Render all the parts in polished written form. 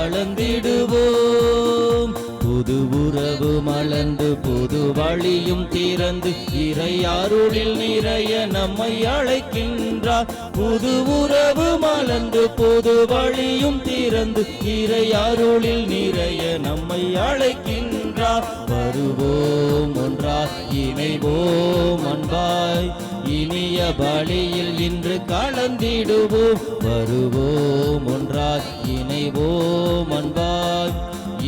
கலந்திடுவோம். புது உறவு மலர்ந்து புது வழியும் திறந்து இறை அருளில் நிறைய நம்மை அழைக்கின்றார். புது உறவு மலர்ந்து புது வழியும் திறந்து இறை அருளில் நிறைய நம்மை அழைக்கின்றார். வருவோம் ஒன்றாய் இணைவோம் அன்பாய், இனிய பலியில் இன்று கலந்திடுவோம். வருவோம் ஒன்றாய் இணைவோம் அன்பாய்,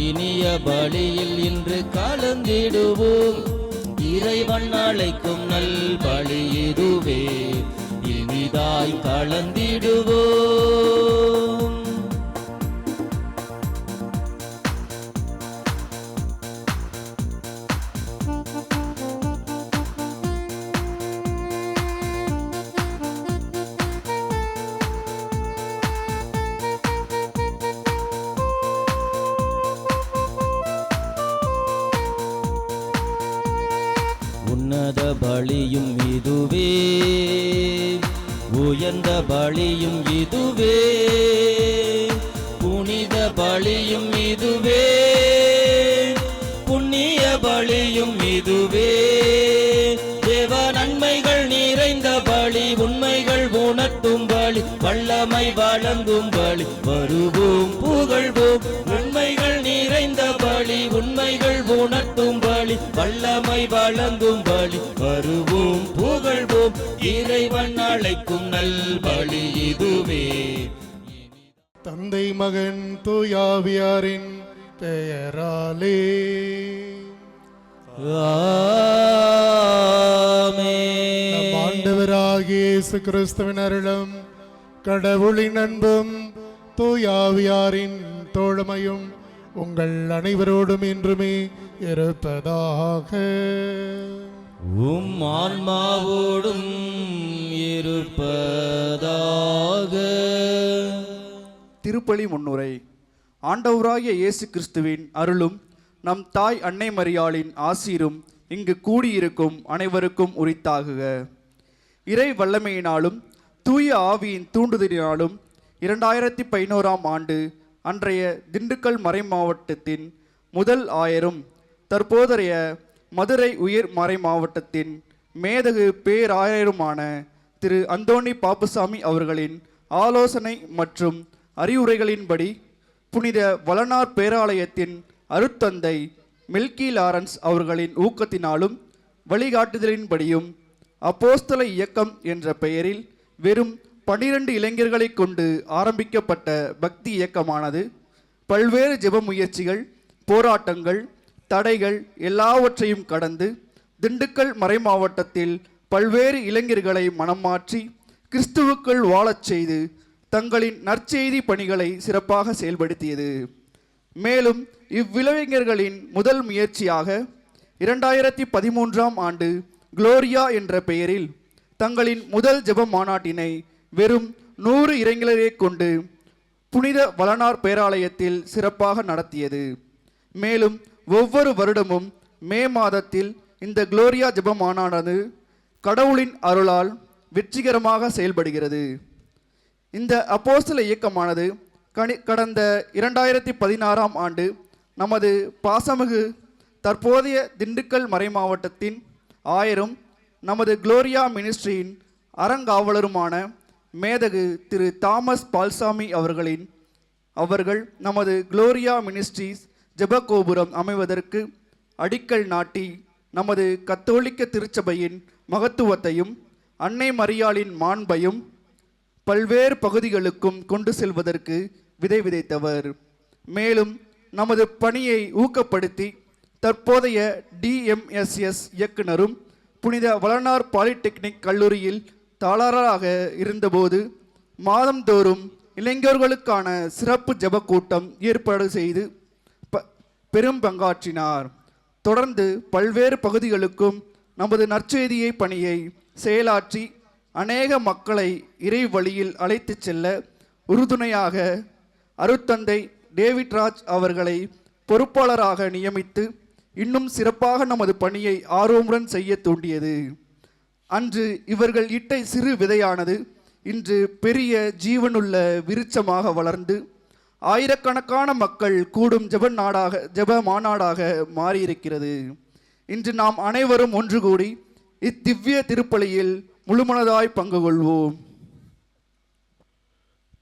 இனிய பலியில் இன்று கலந்திடுவோம். இறைவன் அழைக்கும் நல் பலி இதுவே, இனிதாய் கலந்திடுவோம். உன்னத பலியும் இதுவே, உயர்ந்த பலியும் இதுவே, புனித பலியும் இதுவே, புண்ணிய பலியும் இதுவே. தேவ நன்மைகள் நிறைந்த பலி, உண்மைகள் உணர்த்தும் பலி, வல்லமை வழங்கும் பலி. வருவோம் புகழ்வோம். உண்மைகள் நிறைந்த பலி, உண்மைகள் உணர்த்தும் பலி, வல்லமை வழங்கும் பலி. வருவோம் புகழ்வோம். இறைவன் அழைக்கும் நல் பலி இதுவே. தந்தை மகன் தூயாவியாரின் பெயராலே ஆமென். ஆண்டவராகிய இயேசு கிறிஸ்துவின் அருளும் கடவுளின் அன்பும் தூயாவியாரின் தோழமையும் உங்கள் அனைவரோடும் என்றுமே இருப்பதாக. உம் ஆன்மாவோடும் இருப்பதாக. திருப்பலி முன்னுரை. ஆண்டவராகிய இயேசு கிறிஸ்துவின் அருளும் நம் தாய் அன்னை மரியாளின் ஆசீரும் இங்கு கூடியிருக்கும் அனைவருக்கும் உரித்தாகுக. இறை வல்லமையினாலும் தூய ஆவியின் தூண்டுதலினாலும் 2011ஆம் ஆண்டு அன்றைய திண்டுக்கல் மறை மாவட்டத்தின் முதல் ஆயரும் தற்போதைய மதுரை உயர் மறை மாவட்டத்தின் மேதகு பேராயருமான திரு அந்தோணி பாப்புசாமி அவர்களின் ஆலோசனை மற்றும் அறிவுரைகளின்படி புனித வளனார் பேராலயத்தின் அருட்தந்தை மில்கி லாரன்ஸ் அவர்களின் ஊக்கத்தினாலும் வழிகாட்டுதலின்படியும் அப்போஸ்தல இயக்கம் என்ற பெயரில் வெறும் 12 இளைஞர்களை கொண்டு ஆரம்பிக்கப்பட்ட பக்தி இயக்கமானது பல்வேறு ஜெப முயற்சிகள், போராட்டங்கள், தடைகள் எல்லாவற்றையும் கடந்து திண்டுக்கல் மறை மாவட்டத்தில் பல்வேறு இளைஞர்களை மனம் மாற்றி கிறிஸ்துவுக்குள் வாழச் செய்து தங்களின் நற்செய்தி பணிகளை சிறப்பாக செயல்படுத்தியது. மேலும் இவ்விளைஞர்களின் முதல் முயற்சியாக 2013ஆம் ஆண்டு குளோரியா என்ற பெயரில் தங்களின் முதல் ஜெப மாநாட்டினை வெறும் 100 இளைஞரை கொண்டு புனித வளனார் பேராலயத்தில் சிறப்பாக நடத்தியது. மேலும் ஒவ்வொரு வருடமும் மே மாதத்தில் இந்த குளோரியா ஜெப மாநாடானது கடவுளின் அருளால் வெற்றிகரமாக செயல்படுகிறது. இந்த அப்போஸ்தல இயக்கமானது கடந்த 2016ஆம் ஆண்டு நமது பாசமிகு தற்போதைய திண்டுக்கல் மறை மாவட்டத்தின் ஆயரும் நமது குளோரியா மினிஸ்ட்ரியின் அறங்காவலருமான மேதகு திரு தாமஸ் பால்சாமி அவர்கள் நமது குளோரியா மினிஸ்ட்ரீஸ் ஜெபகோபுரம் அமைவதற்கு அடிக்கல் நாட்டி நமது கத்தோலிக்க திருச்சபையின் மகத்துவத்தையும் அன்னை மரியாளின் மாண்பையும் பல்வேறு பகுதிகளுக்கும் கொண்டு செல்வதற்கு விதை விதைத்தவர். மேலும் நமது பணியை ஊக்கப்படுத்தி தற்போதைய DMSS இயக்குனரும் புனித வளனார் பாலிடெக்னிக் கல்லூரியில் தாளராக இருந்தபோது மாதந்தோறும் இளைஞர்களுக்கான சிறப்பு ஜெப கூட்டம் ஏற்பாடு செய்து பெரும் பங்காற்றினார். தொடர்ந்து பல்வேறு பகுதிகளுக்கும் நமது நற்செய்தியை பணியை செயலாற்றி அநேக மக்களை இறை வழியில் அழைத்து செல்ல உறுதுணையாக அருட்தந்தை டேவிட் ராஜ் அவர்களை பொறுப்பாளராக நியமித்து இன்னும் சிறப்பாக நமது பணியை ஆர்வமுடன் செய்ய தூண்டியது. அன்று இவர்கள் இட்ட சிறு விதையானது இன்று பெரிய ஜீவனுள்ள விருட்சமாக வளர்ந்து ஆயிரக்கணக்கான மக்கள் கூடும் ஜெப மாநாடாக மாறியிருக்கிறது. இன்று நாம் அனைவரும் ஒன்று கூடி இத்திவ்ய திருப்பலியில் முழுமனதாய் பங்கு கொள்வோம்.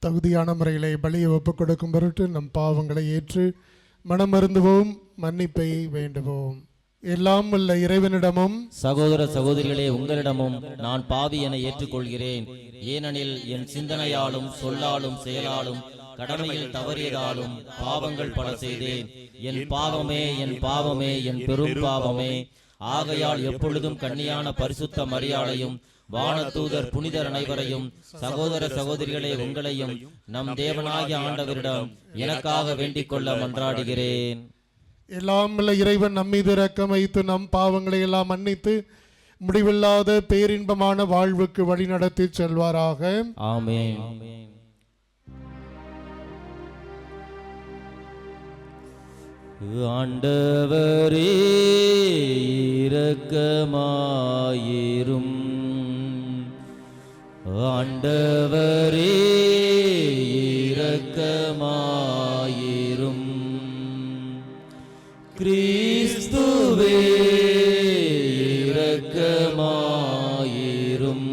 தகுதியான முறையிலே பலியை ஒப்புக் கொடுக்கும் பொருட்டு நம் பாவங்களை ஏற்று மனமருந்துவோம், மன்னிப்பை வேண்டுவோம். எல்லாம் உள்ள இறைவனிடமும் சகோதர சகோதரிகளே, உங்களிடமும் நான் பாவி என ஏற்றுக்கொள்கிறேன். ஏனெனில் என் சிந்தனையாலும் சொல்லாலும் செயலாலும் கடமையில் தவறியதாலும் பாவங்கள் பல செய்தேன். என் பாவமே, என் பாவமே, என் பெரும் பாவமே. ஆகையால் எப்பொழுதும் கன்னியான பரிசுத்த மரியாளையும் வானதூதர் புனிதர் அனைவரையும் சகோதர சகோதரிகளே உங்களையும் நம் தேவனாகிய ஆண்டவரிடம் எனக்காக வேண்டிக் கொள்ள மன்றாடுகிறேன். எல்லாம் உள்ள இறைவன் நம்மீது இரக்கம் வைத்து நம் பாவங்களை எல்லாம் மன்னித்து முடிவில்லாத பேரின்பமான வாழ்வுக்கு வழிநடத்தி செல்வாராக. ஆமென். ஆண்டவரே இரக்கமாயிரும். ஆண்டவரே இரக்கமாயிரும். கிறிஸ்துவே இரக்கமாயிரும்.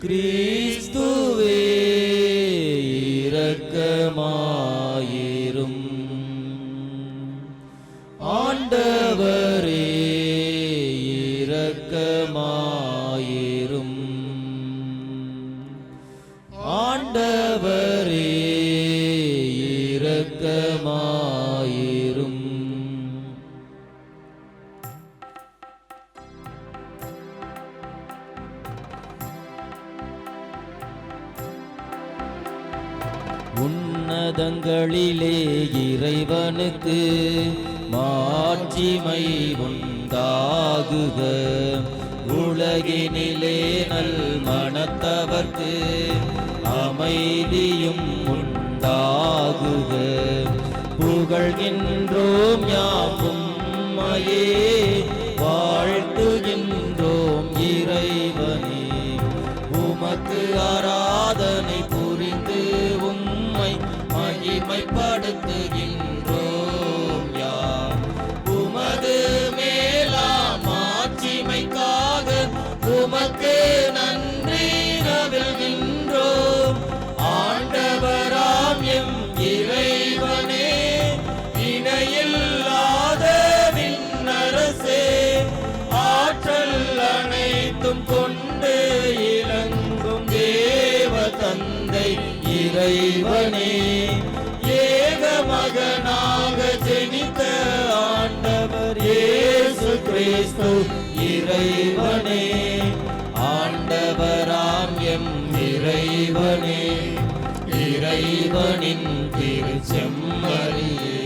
கிறிஸ்துவே இரக்கமாயிரும். ஆண்டவரே இரக்கமாயிரும். ஆண்டவரே இரக்கமாயிரும். உன்னதங்களிலே இறைவனுக்கு மாட்சிமை உண்டாகுக. உலகினிலே நல் மனத்தவர்க்கு அமைதியும் உண்டாகுக. புகழ்கின்றோம் யாம் உம்மையே, வாழ்த்துகின்றோம் இறைவனே. உமக்கு ஆராதனை புரிந்து உம்மை மகிமைப்படுத்துகின்றோம் யாம். உமது மேலாம் ஆட்சிமைக்காக உமக்கு நன்றி நவில்கின்றோம். ஆண்டவராம் எம் இறைவனே, இணையில்லாத விண்ணரசே, ஆற்றல் அனைத்தும் கொண்டு இலங்கும் தேவ தந்தை இறைவனே, ஏக மகனாக ஜெனித்த ஆண்டவர் இயேசு கிறிஸ்து இறைவனே. ஆண்டவராம் எம் இறைவனே, இறைவனின் திருச்செம்மறியே,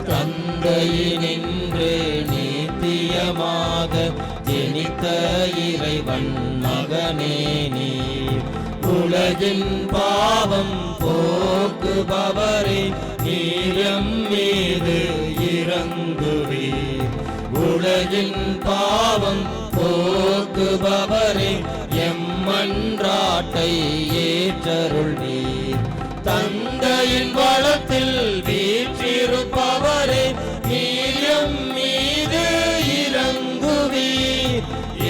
தந்தையினின்று நித்தியமாக ஜெனித்த இறைவன் மகனே நீர். உலகின் பாவம் போக்குபவரே, நீர் எம் மீது இரங்குவீர். உலகின் பாவம் போக்குபவரே, எம் மன்றாட்டை ஏற்றருள்வீர். தந்தையின் வளத்தில் வீற்றிருப்பவரே, நீர் எம் மீது இரங்குவீர்.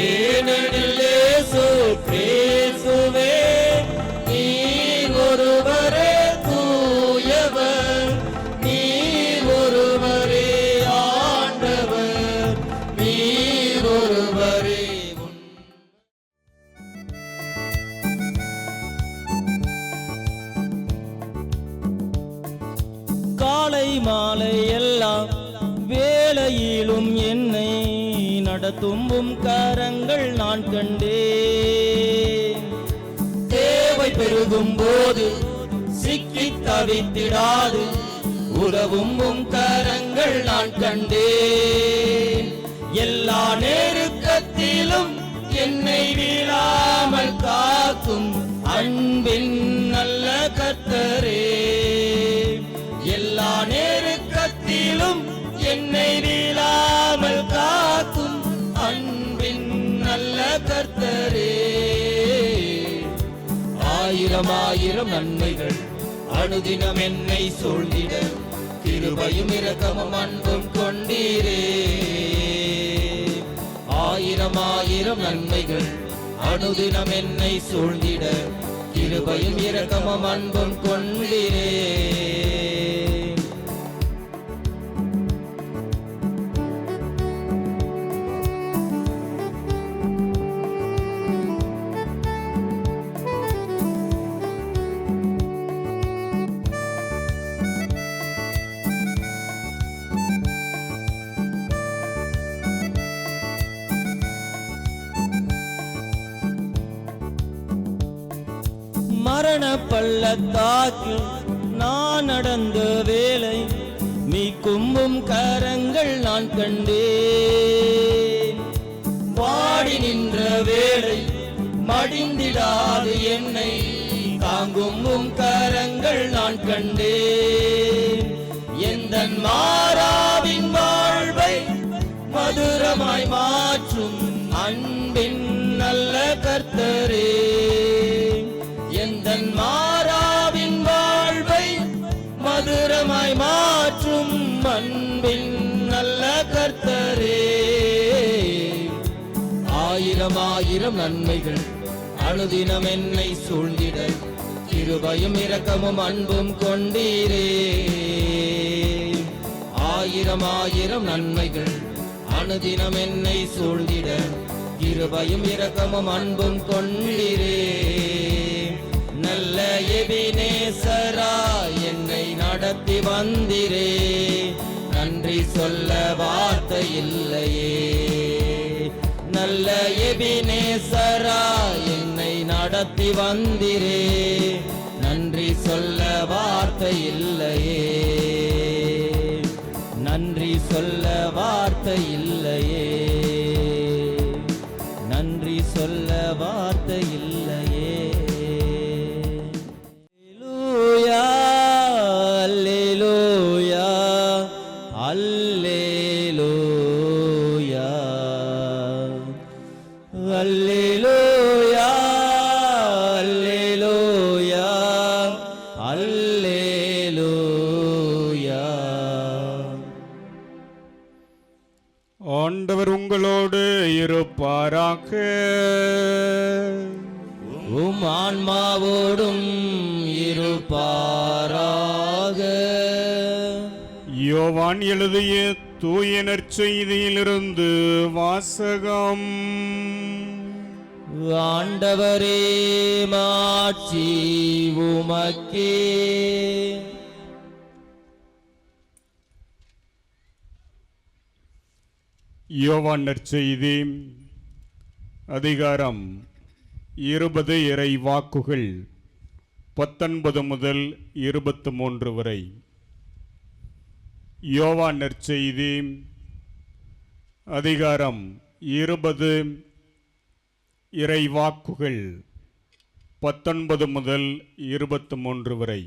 ஏனெனில் இயேசு கிறிஸ்துவே, நீர் ஒருவரே தூயவர், நீர் ஒருவரே ஆண்டவர், நீர் ஒருவரே காலை மாலை எல்லாம் வேளையிலும் என்னை நடத்தும் உம் கரங்கள் நான் கண்டேன். தேவை பெருகும் போது சிக்கி தவித்திடாது உதவும் உம் கரங்கள் நான் கண்டேன். எல்லா நெருக்கத்திலும் என்னை வீழாமல் காக்கும் அன்பின் நல்ல கர்த்தரே. எல்லா நெருக்கத்திலும் என்னை வீழாமல் காக்கும் அன்பின் நல்ல கர்த்தரே. ஆயிரம் ஆயிரம் நன்மைகள் அனுதினம் என்னை சூழ்ந்திட கிருபையும் இரக்கமும் அன்பும் கொண்டீரே. ஆயிரம் ஆயிரம் நன்மைகள் அனுதினம் என்னை சூழ்ந்திட கிருபையும் இரக்கமும் அன்பும் கொண்டீரே. மரண பள்ளத்தாக்கில் நான் நடந்த வேளை மீ கும்பும் கரங்கள் நான் கண்டேன். வாடி நின்ற வேளை மடிந்திடாது என்னை தாங்கும் கரங்கள் நான் கண்டேன். எந்தன் மாறாவின் வாழ்வை மதுரமாய் மாற்றும் அன்பின் நல்ல கர்த்தரே. எந்தன் மாறாவின் வாழ்வை மதுரமாய் மாற்றும் அன்பின் நல்ல கர்த்தரே. ஆயிரம் ஆயிரம் நன்மைகள் அனுதினம் என்னை சூழ்ந்திட கிருபையும் இரக்கமும் அன்பும் கொண்டீரே. ஆயிரம் ஆயிரம் நன்மைகள் அனுதினம் என்னை சூழ்ந்திட கிருபையும் இரக்கமும் அன்பும் கொண்டீரே. நல்ல எபினேசரா என்னை நடத்தி வந்திரே. நன்றி சொல்ல வார்த்தை இல்லையே. நல்ல எபினேசரா என்னை நடத்தி வந்திரே. நன்றி சொல்ல வார்த்தை இல்லையே. நன்றி சொல்ல வார்த்தை இல்லையே. நன்றி சொல்ல வார்த்தை இல்லையே. அல்லேலூயா அல்லேலூயா அல்லேலூயா அல்லேலூயா அல்லேலூயா. ஆண்டவர் உங்களோடு இருப்பாராக. உம் ஆன்மாவோடும் இருப்பாராக. யோவான் எழுதிய தூய நற்செய்தியிலிருந்து வாசகம். ஆண்டவரே மாட்சி உமக்கே. யோவான் நற்செய்தி அதிகாரம் 20 இறை வாக்குகள் 19 முதல் 23 வரை. யோவான் நற்செய்தி அதிகாரம் 20 இறை வாக்குகள் 19 முதல் 23 வரை.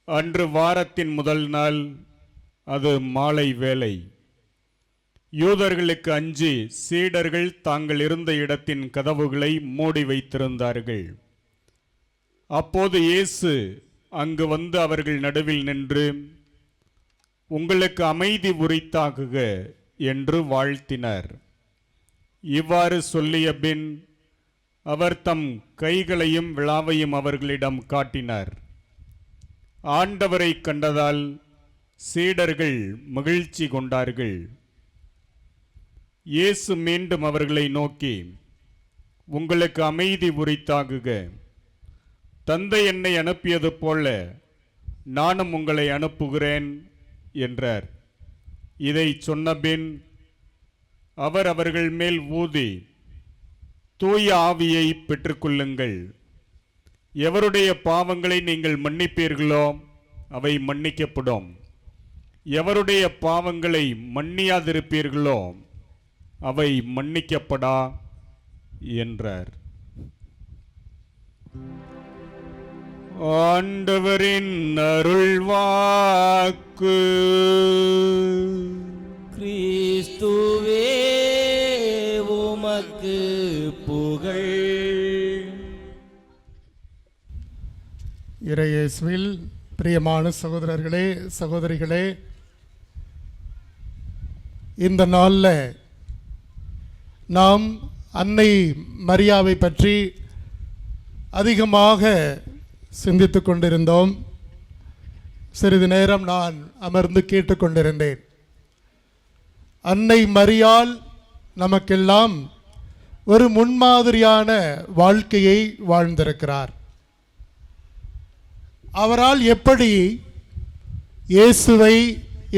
அன்று வாரத்தின் முதல் நாள், அது மாலை வேளை. யூதர்களுக்கு அஞ்சி சீடர்கள் தாங்கள் இருந்த இடத்தின் கதவுகளை மூடி வைத்திருந்தார்கள். அப்போது இயேசு அங்கு வந்து அவர்கள் நடுவில் நின்று, உங்களுக்கு அமைதி உரித்தாகுக என்று வாழ்த்தினார். இவ்வாறு சொல்லிய பின் அவர் தம் கைகளையும் விழாவையும் அவர்களிடம் காட்டினார். ஆண்டவரை கண்டதால் சீடர்கள் மகிழ்ச்சி கொண்டார்கள். இயேசு மீண்டும் அவர்களை நோக்கி, உங்களுக்கு அமைதி உரித்தாகுக. தந்தை என்னை அனுப்பியது போல நானும் உங்களை அனுப்புகிறேன் என்றார். இதை சொன்னபின் அவர் அவர்கள் மேல் ஊதி, தூய ஆவியை பெற்றுக்கொள்ளுங்கள். எவருடைய பாவங்களை நீங்கள் மன்னிப்பீர்களோ அவை மன்னிக்கப்படும். எவருடைய பாவங்களை மன்னியாதிருப்பீர்களோ அவை மன்னிக்கப்படா என்றார். ஆண்டவரின் அருள்வாக்கு. கிறிஸ்துவே உமக்கு புகழ். இறையேசுவில் பிரியமான சகோதரர்களே, சகோதரிகளே, இந்த நாளில் நாம் அன்னை மரியாவை பற்றி அதிகமாக சிந்தித்து கொண்டிருந்தோம். சிறிது நேரம் நான் அமர்ந்து கேட்டுக்கொண்டிருந்தேன். அன்னை மரியாள் நமக்கெல்லாம் ஒரு முன்மாதிரியான வாழ்க்கையை வாழ்ந்திருக்கிறார். அவரால் எப்படி இயேசுவை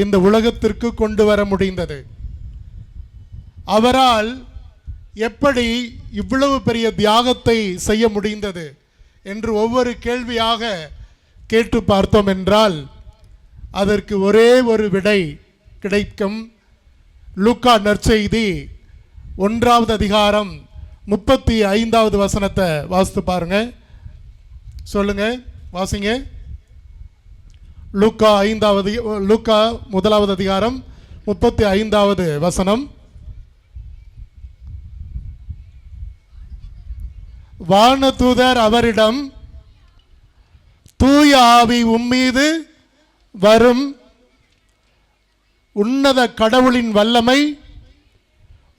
இந்த உலகத்திற்கு கொண்டு வர முடிந்தது? அவரால் எப்படி இவ்வளவு பெரிய தியாகத்தை செய்ய முடிந்தது என்று ஒவ்வொரு கேள்வியாக கேட்டு பார்த்தோம் என்றால் அதற்கு ஒரே ஒரு விடை கிடைக்கும். லூக்கா நற்செய்தி 1வது அதிகாரம் 35வது வசனத்தை வாசித்து பாருங்க. சொல்லுங்க, வாசிங்க. லூக்கா 1வது அதிகாரம் 35வது வசனம். வானதூதர் அவரிடம், தூய ஆவி உம்மீது வரும், உன்னத கடவுளின் வல்லமை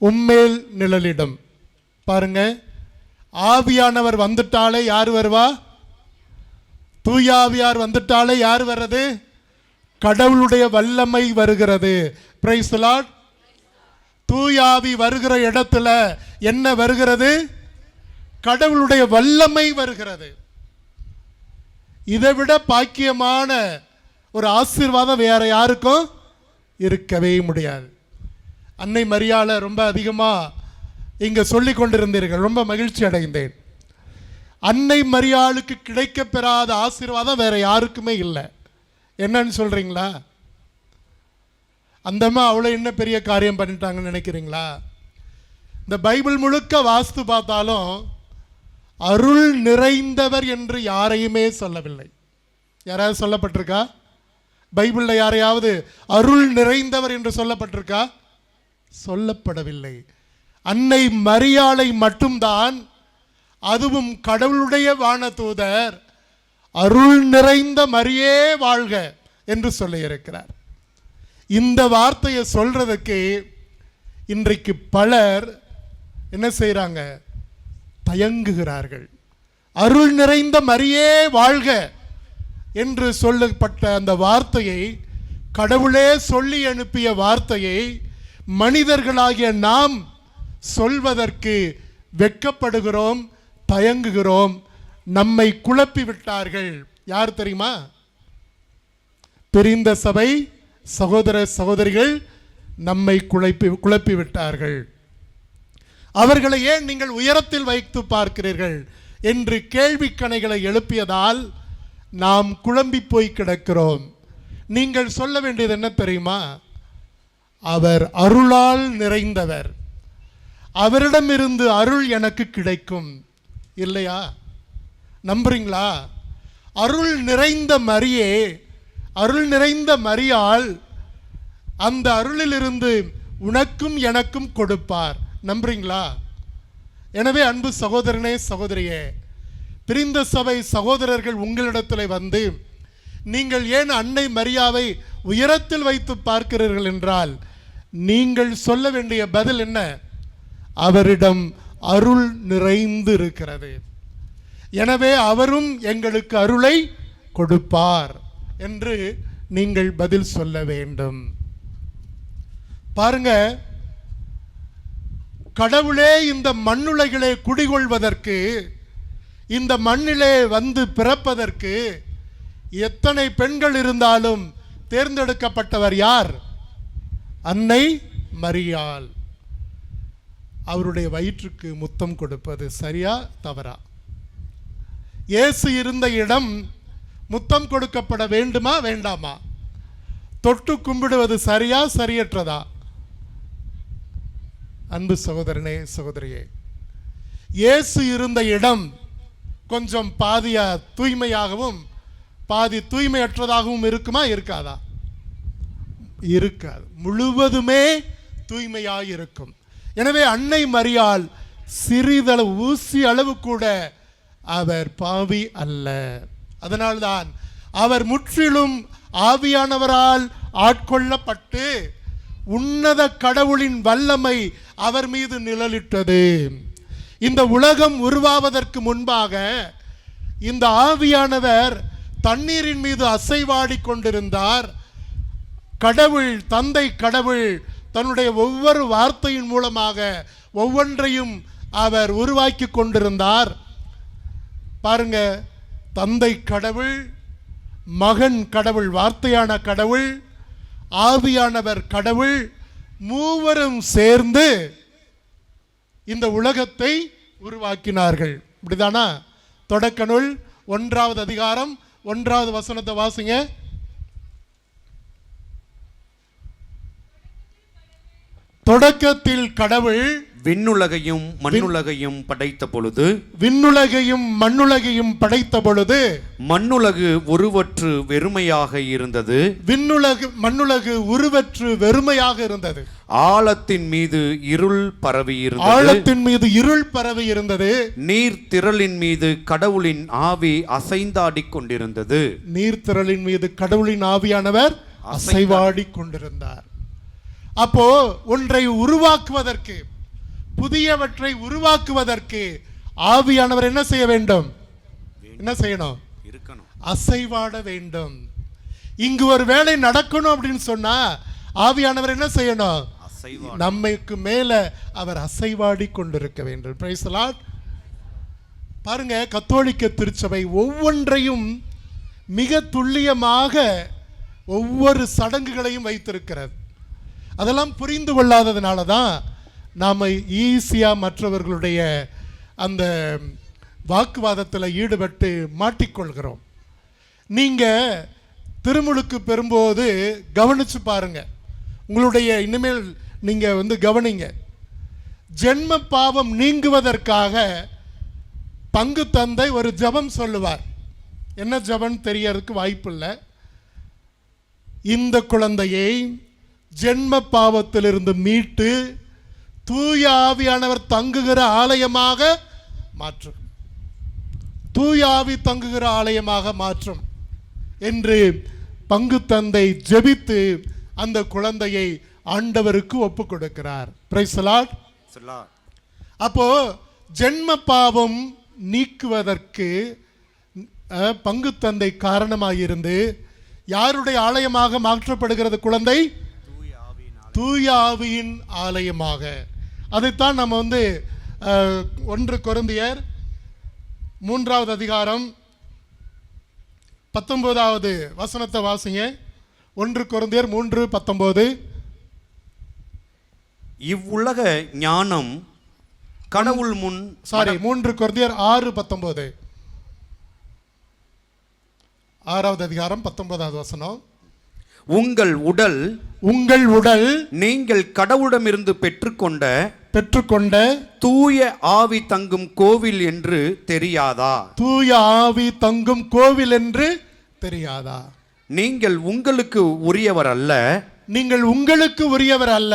உம்மேல் நிழலிடும். பாருங்க, ஆவியானவர் வந்துட்டாலே யார் வருவா? தூயாவியார் வந்துட்டாலே யார் வர்றது? கடவுளுடைய வல்லமை வருகிறது. Praise the Lord. தூயாவி வருகிற இடத்துல என்ன வருகிறது? கடவுளுடைய வல்லமை வருகிறது. இதைவிட பாக்கியமான ஒரு ஆசீர்வாதம் வேற யாருக்கும் இருக்கவே முடியாது. அன்னை மரியாளை ரொம்ப அதிகமாக இங்கே சொல்லி கொண்டிருந்தீர்கள். ரொம்ப மகிழ்ச்சி அடைந்தேன். அன்னை மரியாளுக்கு கிடைக்க பெறாத ஆசீர்வாதம் வேற யாருக்குமே இல்லை. என்னன்னு சொல்றீங்களா? அந்தம்மா அவ்வளோ என்ன பெரிய காரியம் பண்ணிட்டாங்கன்னு நினைக்கிறீங்களா? இந்த பைபிள் முழுக்க வாஸ்து பார்த்தாலும் அருள் நிறைந்தவர் என்று யாரையுமே சொல்லவில்லை. யாராவது சொல்லப்பட்டிருக்கா? பைபிளில் யாரையாவது அருள் நிறைந்தவர் என்று சொல்லப்பட்டிருக்கா? சொல்லப்படவில்லை. அன்னை மரியாளை மட்டும்தான், அதுவும் கடவுளுடைய வானதூதர் அருள் நிறைந்த மரியே வாழ்க என்று சொல்லியிருக்கிறார். இந்த வார்த்தையை சொல்றதுக்கு இன்றைக்கு பலர் என்ன செய்கிறாங்க? தயங்குகிறார்கள். அருள் நிறைந்த மரியே வாழ்க என்று சொல்லப்பட்ட அந்த வார்த்தையை, கடவுளே சொல்லி அனுப்பிய வார்த்தையை மனிதர்களாகிய நாம் சொல்வதற்கு வெட்கப்படுகிறோம், தயங்குகிறோம். நம்மை குழப்பி விட்டார்கள். யார் தெரியுமா? பிரிந்த சபை சகோதர சகோதரிகள் நம்மை குழப்பி விட்டார்கள். அவர்களை ஏன் நீங்கள் உயரத்தில் வைத்து பார்க்கிறீர்கள் என்று கேள்விக்கணைகளை எழுப்பியதால் நாம் குழம்பி போய் கிடக்கிறோம். நீங்கள் சொல்ல வேண்டியது என்ன தெரியுமா? அவர் அருளால் நிறைந்தவர், அவரிடமிருந்து அருள் எனக்கு கிடைக்கும். இல்லையா? நம்புறீங்களா? அருள் நிறைந்த மரியே, அருள் நிறைந்த மரியாள் அந்த அருளிலிருந்து உனக்கும் எனக்கும் கொடுப்பார். நம்புறீங்களா? எனவே அன்பு சகோதரனே, சகோதரியே, பிரிந்த சபை சகோதரர்கள் உங்களிடத்தில் வந்து நீங்கள் ஏன் அன்னை மரியாவை உயரத்தில் வைத்து பார்க்கிறீர்கள் என்றால் நீங்கள் சொல்ல வேண்டிய பதில் என்ன? அவரிடம் அருள் நிறைந்து இருக்கிறது, எனவே அவரும் எங்களுக்கு அருளை கொடுப்பார் என்று நீங்கள் பதில் சொல்ல வேண்டும். பாருங்க, கடவுளே இந்த மண்ணுலகிலே குடிகொள்வதற்கு, இந்த மண்ணிலே வந்து பிறப்பதற்கு எத்தனை பெண்கள் இருந்தாலும் தேர்ந்தெடுக்கப்பட்டவர் யார்? அன்னை மரியாள். அவருடைய வயிற்றுக்கு முத்தம் கொடுப்பது சரியா தவறா? இயேசு இருந்த இடம் முத்தம் கொடுக்கப்பட வேண்டுமா வேண்டாமா? தொட்டு கும்பிடுவது சரியா சரியற்றதா? அன்பு சகோதரனே, சகோதரியே, இயேசு இருந்த இடம் கொஞ்சம் பாதியா தூய்மையாகவும் பாதி தூய்மையற்றதாகவும் இருக்குமா இருக்காதா? இருக்காது. முழுவதுமே தூய்மையாயிருக்கும். எனவே அன்னை மரியாள் சிறிதளவு ஊசி அளவு கூட அவர் பாவி அல்ல. அதனால்தான் அவர் முற்றிலும் ஆவியானவரால் ஆட்கொள்ளப்பட்டு உன்னத கடவுளின் வல்லமை அவர் மீது நிழலிட்டது. இந்த உலகம் உருவாவதற்கு முன்பாக இந்த ஆவியானவர் தண்ணீரின் மீது அசைவாடி கொண்டிருந்தார். கடவுள், தந்தை கடவுள் தன்னுடைய ஒவ்வொரு வார்த்தையின் மூலமாக ஒவ்வொன்றையும் அவர் உருவாக்கி கொண்டிருந்தார். பாருங்க, தந்தை கடவுள், மகன் கடவுள், வார்த்தையான கடவுள், ஆவியானவர் கடவுள், மூவரும் சேர்ந்து இந்த உலகத்தை உருவாக்கினார்கள். இப்படிதானா? தொடக்க நூல் 1வது அதிகாரம் 1வது வசனத்தை வாசிங்க. தொடக்கத்தில் கடவுள் விண்ணுலகையும் மண்ணுலகையும் படைத்த பொழுது மண்ணுலகு உருவற்று வெறுமையாக இருந்தது. மண்ணுலகு உருவற்று வெறுமையாக இருந்தது. ஆழத்தின் மீது இருள் பரவி இருந்தது. நீர் திரளின் மீது கடவுளின் ஆவி அசைந்தாடிக் கொண்டிருந்தது. நீர்த்திரளின் மீது கடவுளின் ஆவியானவர் அசைவாடி கொண்டிருந்தார். அப்போ ஒன்றை உருவாக்குவதற்கு, புதியவற்றை உருவாக்குவதற்கு ஆவியானவர் என்ன செய்ய வேண்டும்? என்ன செய்யணும்? அசைவாட வேண்டும். இங்கு ஒரு வேலை நடக்கணும் அப்படின்னு சொன்னா ஆவியானவர் என்ன செய்யணும்? நம்மைக்கு மேல அவர் அசைவாடி கொண்டிருக்க வேண்டும். Praise the Lord. பாருங்க, கத்தோலிக்க திருச்சபை ஒவ்வொன்றையும் மிக துல்லியமாக ஒவ்வொரு சடங்குகளையும் வைத்திருக்கிறது. அதெல்லாம் புரிந்து கொள்ளாததுனால தான் நாம் ஈஸியாக மற்றவர்களுடைய அந்த வாக்குவாதத்தில் ஈடுபட்டு மாட்டிக்கொள்கிறோம். நீங்கள் திருமுழுக்கு பெறும்போது கவனித்து பாருங்க, உங்களுடைய இனிமேல் நீங்கள் கவனிங்க. ஜென்ம பாவம் நீங்குவதற்காக பங்கு தந்தை ஒரு ஜெபம் சொல்லுவார். என்ன ஜெபம் தெரியறதுக்கு வாய்ப்பு இல்லை. இந்த குழந்தையை ஜென்ம பாவத்திலிருந்து மீட்டு தூய ஆவியானவர் தங்குகிற ஆலயமாக மாற்றும், தூய ஆவி தங்குகிற ஆலயமாக மாற்றும் என்று பங்கு தந்தை ஜெபித்து அந்த குழந்தையை ஆண்டவருக்கு ஒப்பு கொடுக்கிறார். Praise the Lord. அப்போ ஜென்ம பாவம் நீக்குவதற்கு பங்கு தந்தை காரணமாயிருந்து யாருடைய ஆலயமாக மாற்றப்படுகிறது? குழந்தை தூய ஆவியின் ஆலயமாக. அதைத்தான் நம்ம 1 கொரிந்தியர் 3வது அதிகாரம் 19வது வசனத்தை வாசிங்க. 1 கொரிந்தியர் 3:19. இவ்வுலக ஞானம் கடவுள் முன் 3 கொரிந்தியர் 6:19. 6வது அதிகாரம் 19வது வசனம். உங்கள் உடல் நீங்கள் கடவுளிடமிருந்து பெற்றுக்கொண்ட தூய ஆவி தங்கும் கோவில் என்று தெரியாதா? தூய ஆவி தங்கும் கோவில் என்று தெரியாதா? நீங்கள் உங்களுக்கு உரியவர் அல்ல.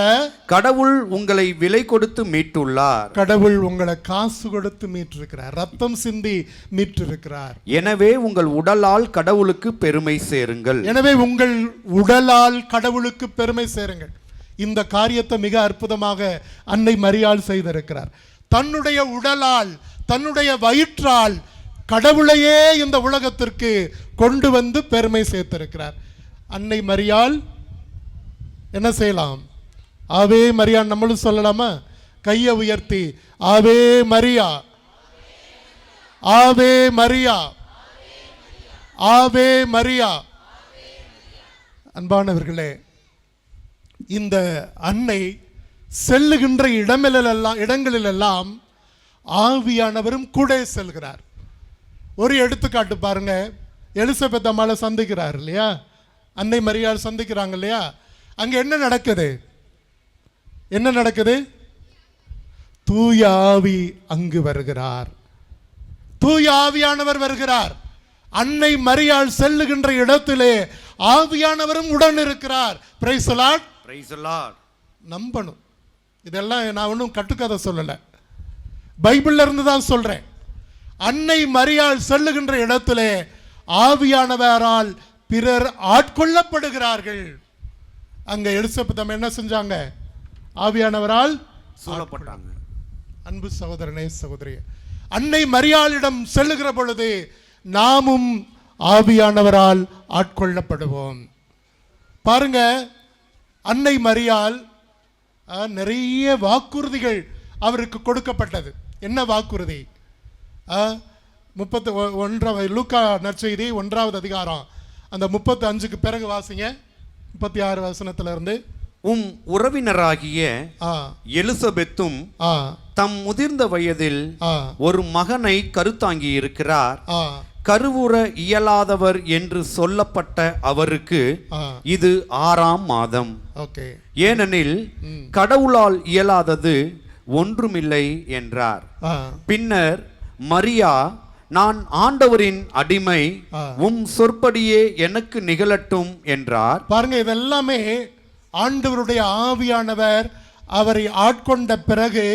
கடவுள் உங்களை விலை கொடுத்து மீட்டுள்ளார். கடவுள் உங்களை காசு கொடுத்து மீட்டிருக்கிறார், ரத்தம் சிந்தி மீட்டிருக்கிறார். எனவே உங்கள் உடலால் கடவுளுக்கு பெருமை சேருங்கள். இந்த காரியத்தை மிக அற்புதமாக அன்னை மரியாள் செய்திருக்கிறார். தன்னுடைய உடலால், தன்னுடைய வயிற்றால் கடவுளையே இந்த உலகத்திற்கு கொண்டு வந்து பெருமை சேர்த்திருக்கிறார். அன்னை மரியாள் என்ன செய்யலாம்? ஆவே மரியா நம்மளும் சொல்லலாமா? கையை உயர்த்தி ஆவே மரியா, ஆவே மரியா, ஆவே மரியா. அன்பானவர்களே, இந்த அன்னை செல்லுகின்ற இடங்களிலெல்லாம் ஆவியானவரும் கூட செல்கிறார். ஒரு எடுத்துக்காட்டு பாருங்க. எலிசபெத் அம்மாளை சந்திக்கிறார் இல்லையா? அன்னை மரியாள் சந்திக்கிறாங்க இல்லையா? அங்க என்ன நடக்குது? தூய ஆவி அங்கு வருகிறார். தூய ஆவியானவர் வருகிறார். அன்னை மரியாள் செல்லுகின்ற இடத்திலே ஆவியானவரும் உடன் இருக்கிறார். Praise the Lord. நம்பணும். இதெல்லாம் நான் ஒன்றும் கட்டுக்கதை சொல்லலை, பைபிள்ல இருந்து தான் சொல்றேன். அன்னை மரியாள் செல்லுகின்ற இடத்திலே ஆவியானவரால் பிறர் ஆட்கொள்ளப்படுகிறார்கள். அங்க எலிசபெத் அம்மா என்ன செஞ்சாங்க? ஆவியானவரால் சூழப்பட்டாங்க. அன்பு சகோதரனே சகோதரி, அன்னை மரியாளிடம் செல்லுகிற பொழுது நாமும் ஆவியானவரால் ஆட்கொள்ளப்படுவோம். பாருங்க, அன்னை மரியாள் நிறைய வாக்குறுதிகள் அவருக்கு கொடுக்கப்பட்டது. என்ன வாக்குறுதி? 31 லூக்கா நற்செய்தி 1வது அதிகாரம் அந்த 35க்கு பிறகு வாசிங்க, 36 வசனத்திலிருந்து. உறவினராகிய எலிசபெத்தும் தம் முதிர்ந்த வயதில் ஒரு மகனை கருத்தாங்கி இருக்கிறார். கருவுற இயலாதவர் என்று சொல்லப்பட்ட அவருக்கு இது 6ஆம் மாதம். ஏனெனில் கடவுளால் இயலாதது ஒன்றுமில்லை என்றார். பின்னர் மரியா, நான் ஆண்டவரின் அடிமை, சொற்படியே எனக்கு நிகழட்டும் என்றார். பாருங்க, இதெல்லாமே ஆண்டவருடைய ஆவியானவர் அவரை ஆட்கொண்ட பிறகு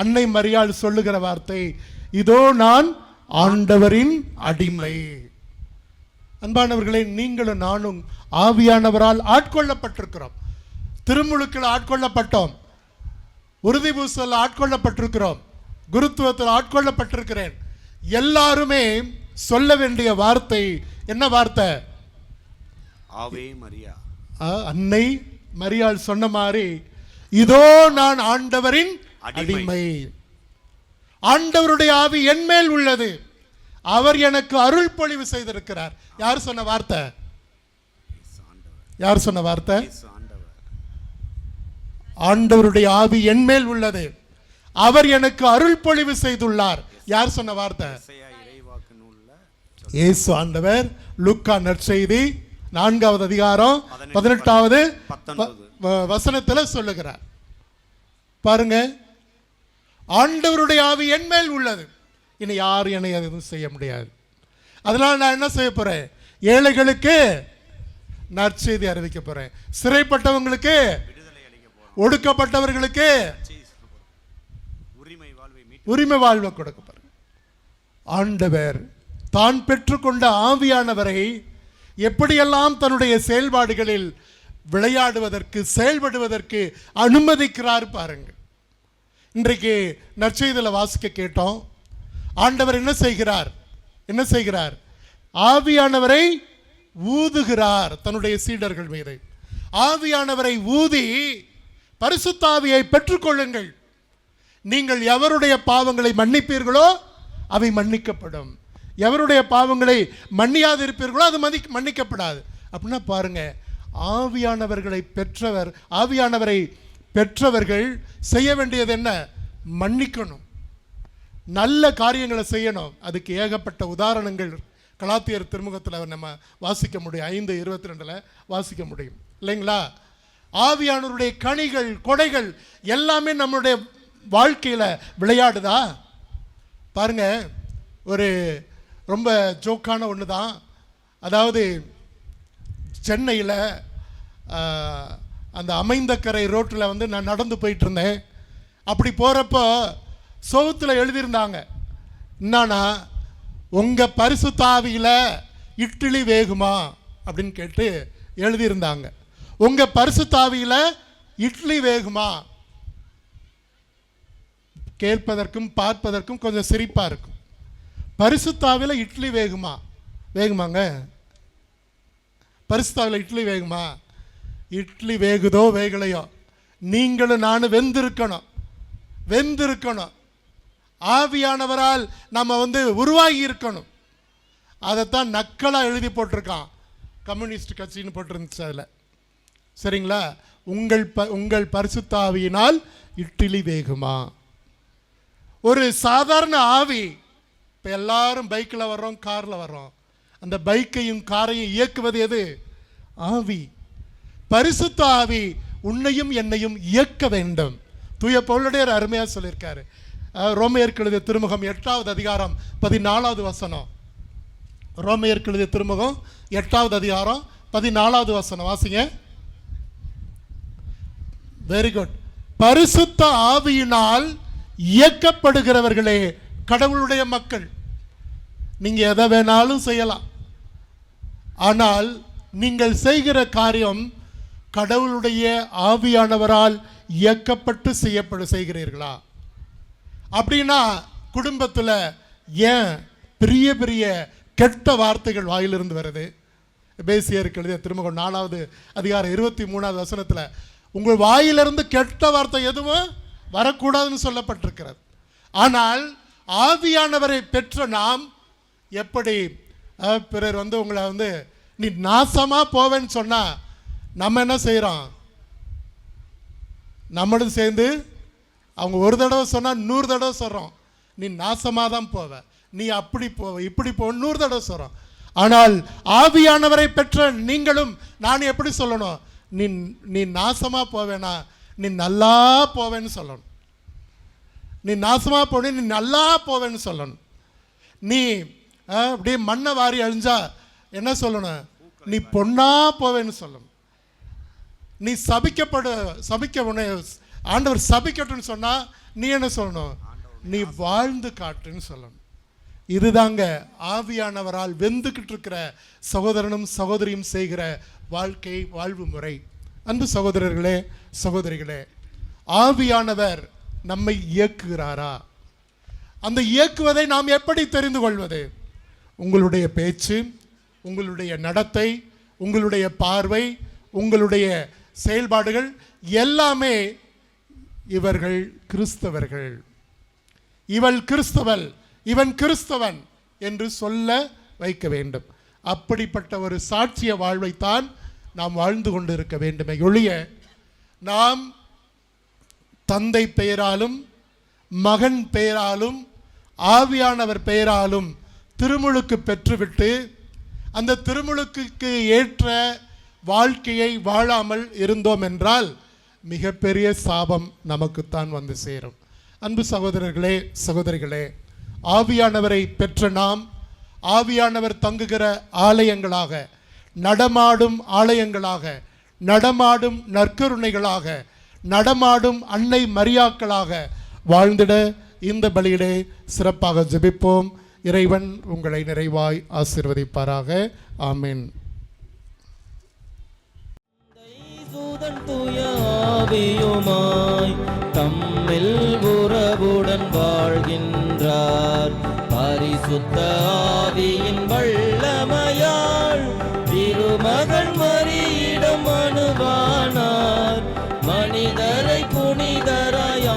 அன்னை மரியாள் சொல்லுகிற வார்த்தை, இதோ நான் ஆண்டவரின் அடிமை. அன்பானவர்களே, நீங்களும் நானும் ஆவியானவரால் ஆட்கொள்ளப்பட்டிருக்கிறோம். திருமுழுக்கில் ஆட்கொள்ளப்பட்டோம், உறுதி பூசல் ஆட்கொள்ளப்பட்டிருக்கிறோம், குருத்துவத்தில் ஆட்கொள்ளப்பட்டிருக்கிறேன். எல்லாருமே சொல்ல வேண்டிய வார்த்தை என்ன வார்த்தை? ஆவே மரியா. அன்னை மரியாள் சொன்ன மாதிரி, இதோ நான் ஆண்டவரின் அடிமை, ஆண்டவருடைய ஆவி என் மேல் உள்ளது, அவர் எனக்கு அருள் பொழிவு செய்திருக்கிறார். யார் சொன்ன வார்த்தை? யார் சொன்ன வார்த்தை? ஆண்டவருடைய ஆவி என் மேல் உள்ளது, அவர் எனக்கு அருள் பொழிவு செய்துள்ளார். யார் சொன்ன வார்த்தை? இயேசு ஆண்டவர். லூக்கா நற்செய்தி 4வது அதிகாரம் 18வது வசனத்தில் சொல்லுகிறார். பாருங்க, ஆண்டவருடைய ஆவி என் மேல் உள்ளது, இனி யார் என்னை எதுவும் செய்ய முடியாது. அதனால நான் என்ன செய்ய போறேன்? ஏழைகளுக்கு நற்செய்தி அறிவிக்க போறேன், சிறைப்பட்டவங்களுக்கு, ஒடுக்கப்பட்டவர்களுக்கு உரிமை வாழ்வை கொடுக்க போறேன். ஆண்டவர் தான் பெற்றுக்கொண்ட ஆவியானவரை எப்படியெல்லாம் தன்னுடைய செயல்பாடுகளில் விளையாடுவதற்கு, செயல்படுவதற்கு அனுமதிக்கிறார் பாருங்கள். இன்றைக்கு நற்செய்தியில் வாசிக்க கேட்டோம், ஆண்டவர் என்ன செய்கிறார்? என்ன செய்கிறார்? ஆவியானவரை ஊதுகிறார் தன்னுடைய சீடர்கள் மீது. ஆவியானவரை ஊதி, பரிசுத்த ஆவியை பெற்றுக்கொள்ளுங்கள், நீங்கள் எவருடைய பாவங்களை மன்னிப்பீர்களோ அவை மன்னிக்கப்படும், எவருடைய பாவங்களை மன்னியாது இருப்பீர்களோ அது மன்னிக்கப்படாது. அப்படின்னா பாருங்க, ஆவியானவர்களை பெற்றவர், ஆவியானவரை பெற்றவர்கள் செய்ய வேண்டியது என்ன? மன்னிக்கணும், நல்ல காரியங்களை செய்யணும். அதுக்கு ஏகப்பட்ட உதாரணங்கள் கலாத்தியர் திருமுகத்தில் நம்ம வாசிக்க முடியும், 5:22 வாசிக்க முடியும் இல்லைங்களா? ஆவியானவருடைய கனிகள், கொடைகள் எல்லாமே நம்மளுடைய வாழ்க்கையில் விளையாடுதா? பாருங்க, ஒரு ரொம்ப ஜோக்கான ஒன்று தான். அதாவது சென்னையில் அந்த அமைந்தக்கரை ரோட்டில் வந்து நான் நடந்து போயிட்டு இருந்தேன். அப்படி போகிறப்போ சவுத்தில் எழுதியிருந்தாங்க, என்னன்னா, உங்கள் பரிசுத்த ஆவியில் இட்லி வேகுமா அப்படின்னு கேட்டு எழுதியிருந்தாங்க. உங்கள் பரிசுத்த ஆவியில் இட்லி வேகுமா? கேட்பதற்கும் பார்ப்பதற்கும் கொஞ்சம் சிரிப்பாக இருக்கும். பரிசுத்த ஆவியில் இட்லி வேகுமா? வேகுமாங்க? பரிசுத்த ஆவியில் இட்லி வேகுமா? இட்லி வேகுதோ வேகலையோ, நீங்களும் நானும் வெந்திருக்கணும். ஆவியானவரால் நம்ம வந்து உருவாகி இருக்கணும். அதைத்தான் நக்கலாக எழுதி போட்டிருக்கான், கம்யூனிஸ்ட் கட்சின்னு போட்டிருந்துச்சு அதில். சரிங்களா? உங்கள் பரிசுத்த ஆவியினால் இட்லி வேகுமா? ஒரு சாதாரண ஆவி, இப்போ எல்லாரும் பைக்கில் வர்றோம், காரில் வர்றோம், அந்த பைக்கையும் காரையும் இயக்குவது எது? ஆவி. பரிசுத்த ஆவி உன்னையும் என்னையும் இயக்க வேண்டும். தூய பவுலுடையார் அருமையாக சொல்லியிருக்காரு. ரோமையருக்கு எழுதிய திருமுகம் 8வது அதிகாரம் 14வது வசனம். ரோமையருக்கு எழுதிய திருமுகம் 8வது அதிகாரம் 14வது வசனம் வாசிங்க. Very good. பரிசுத்த ஆவியினால் இயக்கப்படுகிறவர்களே கடவுளுடைய மக்கள். நீங்க எதை வேணாலும் செய்யலாம், ஆனால் நீங்கள் செய்கிற காரியம் கடவுளுடைய ஆவியானவரால் இயக்கப்பட்டு செய்கிறீர்களா? அப்படின்னா குடும்பத்தில் ஏன் பெரிய பெரிய கெட்ட வார்த்தைகள் வாயிலிருந்து வருது? எபேசியருக்கு எழுதிய திருமுகம் 4வது அதிகாரம் 23வது வசனத்தில் உங்கள் வாயிலிருந்து கெட்ட வார்த்தை எதுவும் வரக்கூடாதுன்னு சொல்லப்பட்டிருக்கிறது. ஆனால் ஆவியானவரை பெற்ற நாம் எப்படி பிறர் உங்களை நீ நாசமாக போவேன்னு சொன்னால் நம்ம என்ன செய்கிறோம்? நம்மளும் சேர்ந்து அவங்க ஒரு தடவை சொன்னால் 100 தடவை சொல்கிறோம், நீ நாசமாக தான் போவ, நீ அப்படி போவ, இப்படி போவ, 100 தடவை சொல்கிறோம். ஆனால் ஆவியானவரை பெற்ற நீங்களும் நான் எப்படி சொல்லணும்? நீ நாசமாக போவேனா, நீ நல்லா போவேன்னு சொல்லணும். நீ நாசமாக போன நீ நல்லா போவேன்னு சொல்லணும். நீ அப்படியே மண்ணை வாரி அழிஞ்சா என்ன சொல்லணும்? நீ பொண்ணா போவேன்னு சொல்லணும். நீ ஆண்டவர் சபிக்கட்டுன்னு சொன்னால் நீ என்ன சொல்லணும்? நீ வாழ்ந்து காட்டுன்னு சொல்லணும். இதுதாங்க ஆவியானவரால் வெந்துக்கிட்டு இருக்கிற சகோதரனும் சகோதரியும் செய்கிற வாழ்வு முறை. அன்பு சகோதரர்களே, சகோதரிகளே, ஆவியானவர் நம்மை இயக்குகிறாரா? அந்த இயக்குவதை நாம் எப்படி தெரிந்து கொள்வது? உங்களுடைய பேச்சு, உங்களுடைய நடத்தை, உங்களுடைய பார்வை, உங்களுடைய செயல்பாடுகள் எல்லாமே இவர்கள் கிறிஸ்தவர்கள், இவள் கிறிஸ்தவள், இவன் கிறிஸ்தவன் என்று சொல்ல வைக்க வேண்டும். அப்படிப்பட்ட ஒரு சாட்சிய வாழ்வைத்தான் நாம் வாழ்ந்து கொண்டு இருக்க வேண்டுமே ஒழிய நாம் தந்தை பெயராலும் மகன் பெயராலும் ஆவியானவர் பெயராலும் திருமுழுக்கு பெற்றுவிட்டு அந்த திருமுழுக்கு ஏற்ற வாழ்க்கையை வாழாமல் இருந்தோம் என்றால் மிகப்பெரிய சாபம் நமக்குத்தான் வந்து சேரும். அன்பு சகோதரர்களே, சகோதரிகளே, ஆவியானவரை பெற்ற நாம் ஆவியானவர் தங்குகிற ஆலயங்களாக, நடமாடும் ஆலயங்களாக, நடமாடும் நற்கருணைகளாக, நடமாடும் அன்னை மரியாக்களாக வாழ்ந்திட இந்த பலியிலே சிறப்பாக ஜெபிப்போம். இறைவன் உங்களை நிறைவாய் ஆசீர்வதிப்பாராக. ஆமென். தம்மில் உறவுடன் வாழ்கின்றார். பரிசுத்த ஆவியின் வல்லமையால் திருமகன் மரியிடம் அணுவானார். மனிதரை புனிதராயாக்கிடவே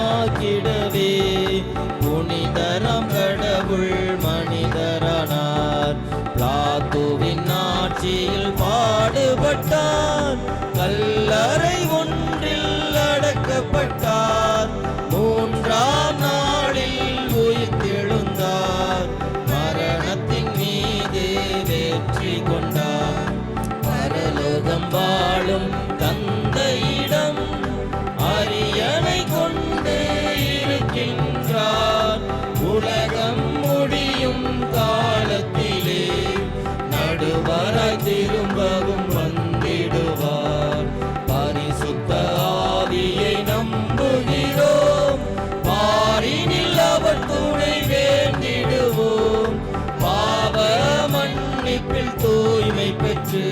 புனிதராம் கடவுள் மனிதரானார். பிளாத்துவின் ஆட்சியில் பாடுபட்டார், கல்லறை ஒன்றில் அடக்கப்பட்டார், 3ஆம் நாளில் உயிர்த்தெழுந்தார், மரணத்தின் மீது வெற்றி கொண்டார். பரலோகம் வாழும் தந்தையிடம் அரியணை கொண்டு இருக்கின்றார். உலகம் முடியும் காலத்திலே நடுவராய் திரும்பவும் வந்திடுவார். பரிசுத்த ஆவியை நம்புகிறோம், பாரினில் அவர் துணை வேண்டிடுவோம். பாவ மன்னிப்பில் தூய்மை பெற்று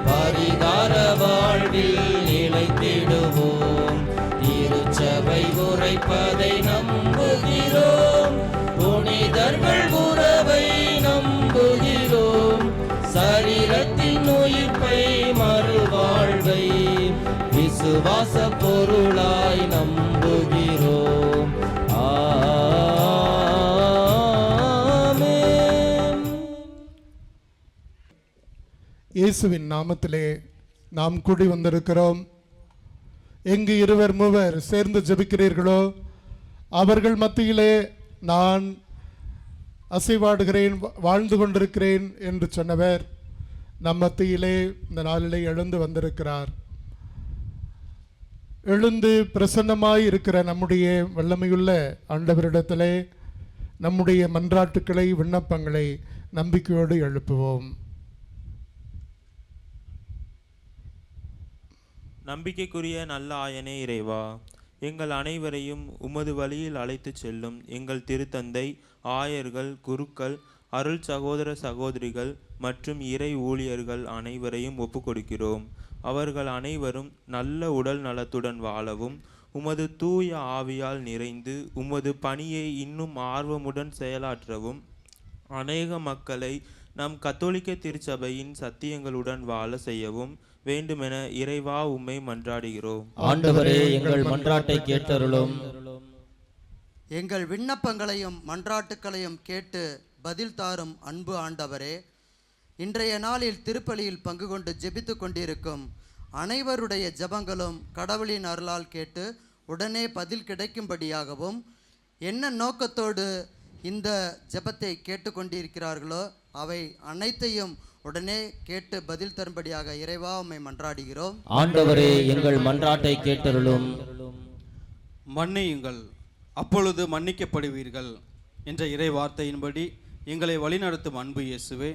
பரிகார வாழ்வில் நிலைத்திடுவோம். திருச்சபை உரைப்பதை நம்புகிறோம், புனிதர்கள் உறவை நம்புகிறோம். சரீரத்தின் உயிர்ப்பை மறுவாழ்வை விசுவாச பொருளாய் நம்புகிறோம். ஆமென். இயேசுவின் நாமத்திலே நாம் கூடி வந்திருக்கிறோம். எங்கு 2 3 சேர்ந்து ஜெபிக்கிறீர்களோ அவர்கள் மத்தியிலே நான் அசைவாடுகிறேன், வாழ்ந்து கொண்டிருக்கிறேன் என்று சொன்னவர் நம் மத்தியிலே இந்த நாளிலே எழுந்து வந்திருக்கிறார். எழுந்து பிரசன்னமாய் இருக்கிற நம்முடைய வல்லமையுள்ள ஆண்டவரிடத்திலே நம்முடைய மன்றாட்டுக்களை, விண்ணப்பங்களை நம்பிக்கையோடு எழுப்புவோம். நம்பிக்கைக்குரிய நல்ல ஆயனே இறைவா, எங்கள் அனைவரையும் உமது வழியில் அழைத்துச் செல்லும் எங்கள் திருத்தந்தை, ஆயர்கள், குருக்கள், அருள் சகோதர சகோதரிகள் மற்றும் இறை ஊழியர்கள் அனைவரையும் ஒப்புக்கொடுக்கிறோம். அவர்கள் அனைவரும் நல்ல உடல் நலத்துடன் வாழவும், உமது தூய ஆவியால் நிறைந்து உமது பணியை இன்னும் ஆர்வமுடன் செயலாற்றவும், அநேக மக்களை நம் கத்தோலிக்க திருச்சபையின் சத்தியங்களுடன் வாழ செய்யவும் வேண்டுமென இறைவா உம்மை மன்றாடுகிறோம். ஆண்டவரே, எங்கள் மன்றாட்டை கேட்டருளும். எங்கள் விண்ணப்பங்களையும் மன்றாட்டுக்களையும் கேட்டு பதில் தாரும் அன்பு ஆண்டவரே, இன்றைய நாளில் திருப்பலியில் பங்கு கொண்டு ஜெபித்து கொண்டிருக்கும் அனைவருடைய ஜெபங்களும் கடவுளின் அருளால் கேட்டு உடனே பதில் கிடைக்கும்படியாகவும், என்ன நோக்கத்தோடு இந்த ஜெபத்தை கேட்டுக்கொண்டிருக்கிறார்களோ அவை அனைத்தையும் உடனே கேட்டு பதில் தரும்படியாக இறைவா உம்மை மன்றாடுகிறோம். ஆண்டவரே, எங்கள் மன்றாட்டை கேட்டருளும். மன்னியுங்கள், அப்பொழுது மன்னிக்கப்படுவீர்கள் என்ற இறை வார்த்தையின்படி எங்களை வழிநடத்தும் அன்பு இயேசுவே,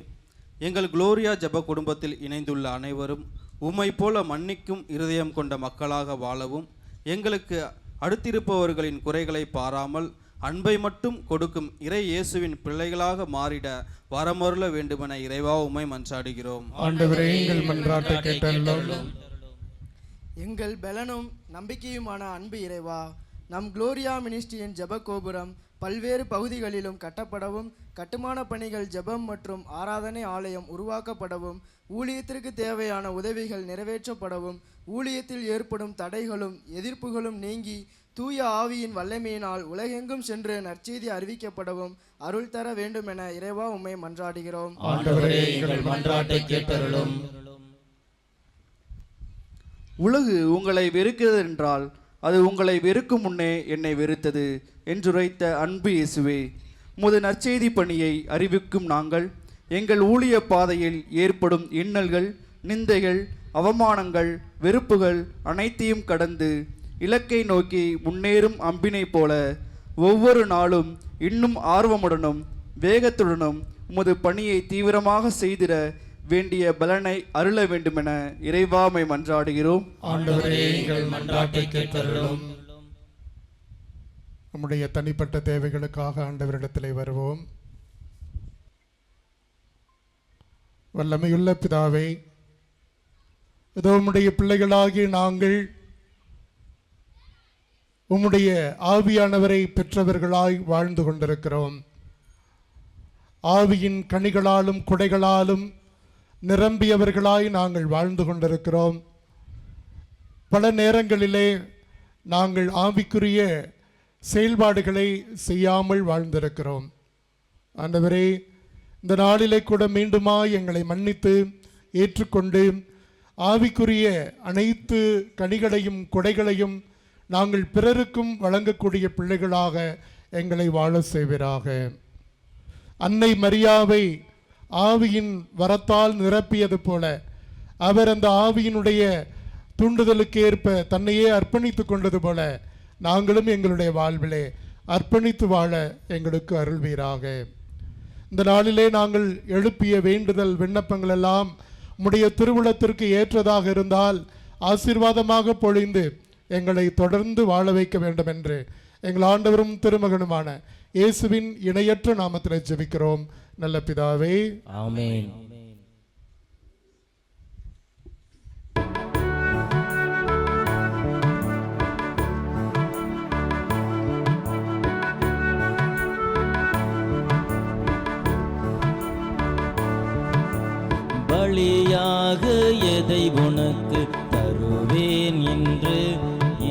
எங்கள் குளோரியா ஜெப குடும்பத்தில் இணைந்துள்ள அனைவரும் உம்மை போல மன்னிக்கும் இருதயம் கொண்ட மக்களாக வாழவும், எங்களுக்கு அடுத்திருப்பவர்களின் குறைகளை பாராமல் அன்பை மட்டும் கொடுக்கும் இறை இயேசுவின் பிள்ளைகளாக மாறிட வரமருள வேண்டுமென இறைவா உம்மை மன்றாடுகிறோம். ஆண்டவரே, எங்கள் மன்றாட்டை கேட்டருளும். எங்கள் பலனும் நம்பிக்கையுமான அன்பு இறைவா, நம் குளோரியா மினிஸ்ட்ரியின் ஜெப கோபுரம் பல்வேறு பகுதிகளிலும் கட்டப்படவும், கட்டுமான பணிகள், ஜெபம் மற்றும் ஆராதனை ஆலயம் உருவாக்கப்படவும், ஊழியத்திற்கு தேவையான உதவிகள் நிறைவேற்றப்படவும், ஊழியத்தில் ஏற்படும் தடைகளும் எதிர்ப்புகளும் நீங்கி தூய ஆவியின் வல்லமையினால் உலகெங்கும் சென்று நற்செய்தி அறிவிக்கப்படவும் அருள் தர வேண்டுமென இறைவா உம்மை மன்றாடுகிறோம். ஆண்டவரே, எங்கள் மன்றாட்டை கேட்டருளும். உலகு உங்களை வெறுக்கிறது என்றால் அது உங்களை வெறுக்கும் முன்னே என்னை வெறுத்தது என்றுரைத்த அன்பு இயேசுவே, உமது நற்செய்தி பணியை அறிவிக்கும் நாங்கள் எங்கள் ஊழிய பாதையில் ஏற்படும் இன்னல்கள், நிந்தைகள், அவமானங்கள், வெறுப்புகள் அனைத்தையும் கடந்து இலக்கை நோக்கி முன்னேறும் அம்பினை போல ஒவ்வொரு நாளும் இன்னும் ஆர்வமுடனும் வேகத்துடனும் உமது பணியை தீவிரமாக செய்திட வேண்டிய பலனை அருள வேண்டுமென இறைவாமை மன்றாடுகிறோம். ஆண்டவரே, எங்கள் மன்றாட்டை கேட்டருளும். நம்முடைய தனிப்பட்ட தேவைகளுக்காக ஆண்டவரிடத்திலே வருவோம். வல்லமையுள்ள பிதாவே, இதோ உம்முடைய பிள்ளைகளாகிய நாங்கள் உம்முடைய ஆவியானவரை பெற்றவர்களாய் வாழ்ந்து கொண்டிருக்கிறோம். ஆவியின் கனிகளாலும் குடைகளாலும் நிரம்பியவர்களாய் நாங்கள் வாழ்ந்து கொண்டிருக்கிறோம். பல நேரங்களிலே நாங்கள் ஆவிக்குரிய செயல்பாடுகளை செய்யாமல் வாழ்ந்திருக்கிறோம். ஆண்டவரே, இந்த நாளிலே கூட மீண்டுமாய் எங்களை மன்னித்து ஏற்றுக்கொண்டு ஆவிக்குரிய அனைத்து கனிகளையும் குடைகளையும் நாங்கள் பிறருக்கும் வழங்கக்கூடிய பிள்ளைகளாக எங்களை வாழ செய்வீராக. அன்னை மரியாவை ஆவியின் வரத்தால் நிரப்பியது போல அவர் அந்த ஆவியினுடைய தூண்டுதலுக்கு ஏற்ப தன்னையே அர்ப்பணித்து கொண்டது போல நாங்களும் எங்களுடைய வாழ்விலே அர்ப்பணித்து வாழ எங்களுக்கு அருள்வீராக. இந்த நாளிலே நாங்கள் எழுப்பிய வேண்டுதல் விண்ணப்பங்கள் எல்லாம் உம்முடைய திருவுளத்திற்கு ஏற்றதாக இருந்தால் ஆசீர்வாதமாக பொழிந்து எங்களை தொடர்ந்து வாழ வைக்க வேண்டும் என்று எங்கள் ஆண்டவரும் திருமகனுமான இயேசுவின் இணையற்ற நாமத்தில் ஜெபிக்கிறோம் நல்ல பிதாவே, ஆமென். பலியாக எதை உனக்கு தருவேன் என்று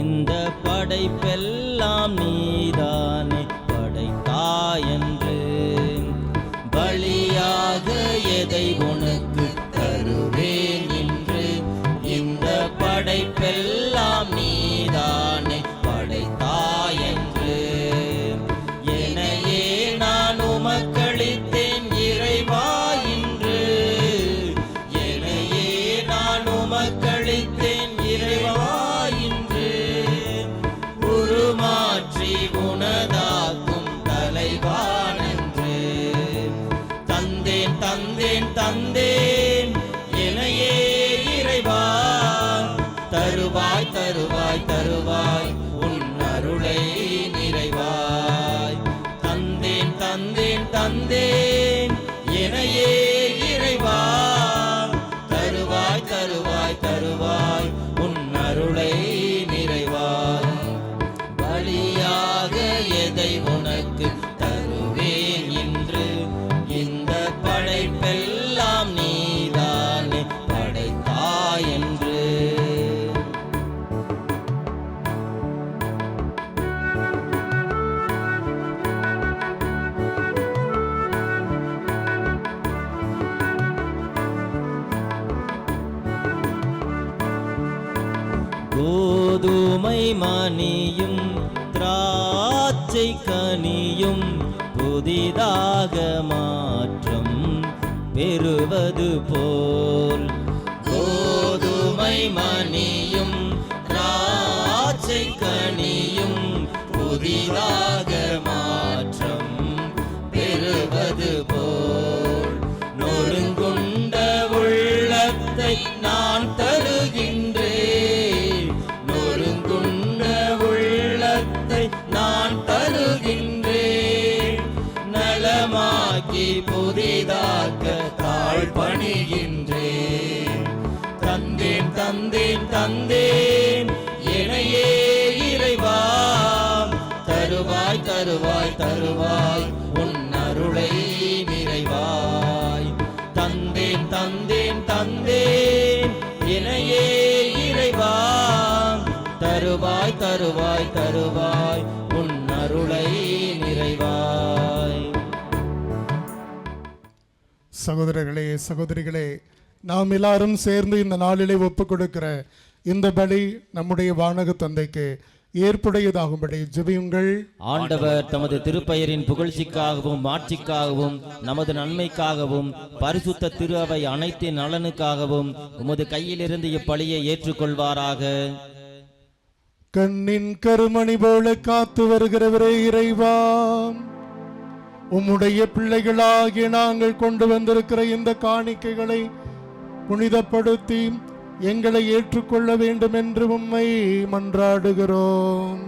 இந்த படைப்பெல்லாம் நீதானே படைத்தாயென்று. பலியாக எதை உனக்கு தருவேன் என்று இந்த படைப்பெல்லாம் நீதானே படைத்தாயென்று. என்னையே நான் உமக்களித்தேன் இறைவா இன்று. என்னையே நான் உமக்களித்தேன் இறைவா இன்று. உருமாற்றி உனதாக்கும் தலைவானன்று. தந்தேன் தந்தேன் தந்தேன் என்னையே இறைவா. தருவாய் தருவாய் தருவாய் உன் இணையே இறைவா தருவாய் தருவாய் தருவாய் உன் அருளை நிறைவாய் பலியாக எதை உனக்கு தருவேன் இன்று இந்த படைப்பெல்லாம் நீதானே படைத்தாய் என்று கோதுமை மணியும் திராட்சை கனியும் புதிதாக மாற்றம் பெறுவது போல் கோதுமை மணியும் திராட்சை கனியும் புதிதாக மாற்றம் பெறுவது போல் நொறுங்குண்ட உள்ளத்தை நான் தருகின்றேன் நொறுங்குண்ட உள்ளத்தை நான் தருகின்றேன் நலமாக்கி புதிதாக்க தாழ் பணிகின்றேன் தந்தேன் தந்தேன் தந்தேன் இணையே இறைவா தருவாய் தருவாய் தருவாய் உன் அருளை நிறைவாய் தந்தேன் தந்தேன் தந்தேன் இணையே இறைவா தருவாய் தருவாய் தருவாய் உன் அருளை நிறைவாய். சகோதரர்களே சகோதரிகளே, நாம் எல்லாரும் சேர்ந்து இந்த நாளிலே ஒப்புக் கொடுக்கிற இந்த பலி நம்முடைய வானக தந்தைக்கு ஏற்புடையதாகும்படி ஜெபியுங்கள். ஆண்டவர் தமது திருப்பெயரின் புகழ்ச்சிக்காகவும் மாட்சிக்காகவும் நமது நன்மைக்காகவும் பரிசுத்த திரு அவை அனைத்தின் நலனுக்காகவும் உமது கையிலிருந்து இப்பலியை ஏற்றுக்கொள்வாராக. கண்ணின் கருமணி போல காத்து வருகிறவரே இறைவா, உம்முடைய பிள்ளைகளாகிய நாங்கள் கொண்டு வந்திருக்கிற இந்த காணிக்கைகளை புனிதப்படுத்தி எங்களை ஏற்றுக்கொள்ள வேண்டும் என்று உம்மை மன்றாடுகிறோம்.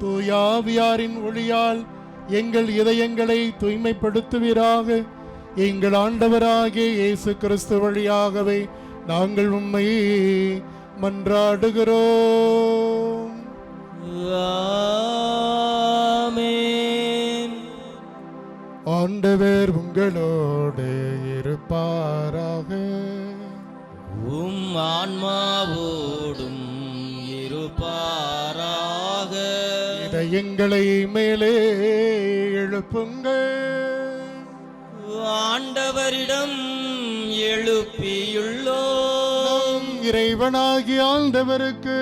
தூயாவியாரின் ஒளியால் எங்கள் இதயங்களை தூய்மைப்படுத்துவீராக. எங்கள் ஆண்டவராகிய இயேசு கிறிஸ்து வழியாகவே நாங்கள் உம்மை மன்றாடுகிறோம். ஆமென். ஆண்டவர் உங்களோடு இருப்பாராக. உம் ஆன்மாவோடும் இருப்பாராக. இதயங்களை மேலே எழுப்புங்கள். ஆண்டவரிடம் எழுப்பியுள்ளோம். இறைவனாகிய ஆண்டவருக்கு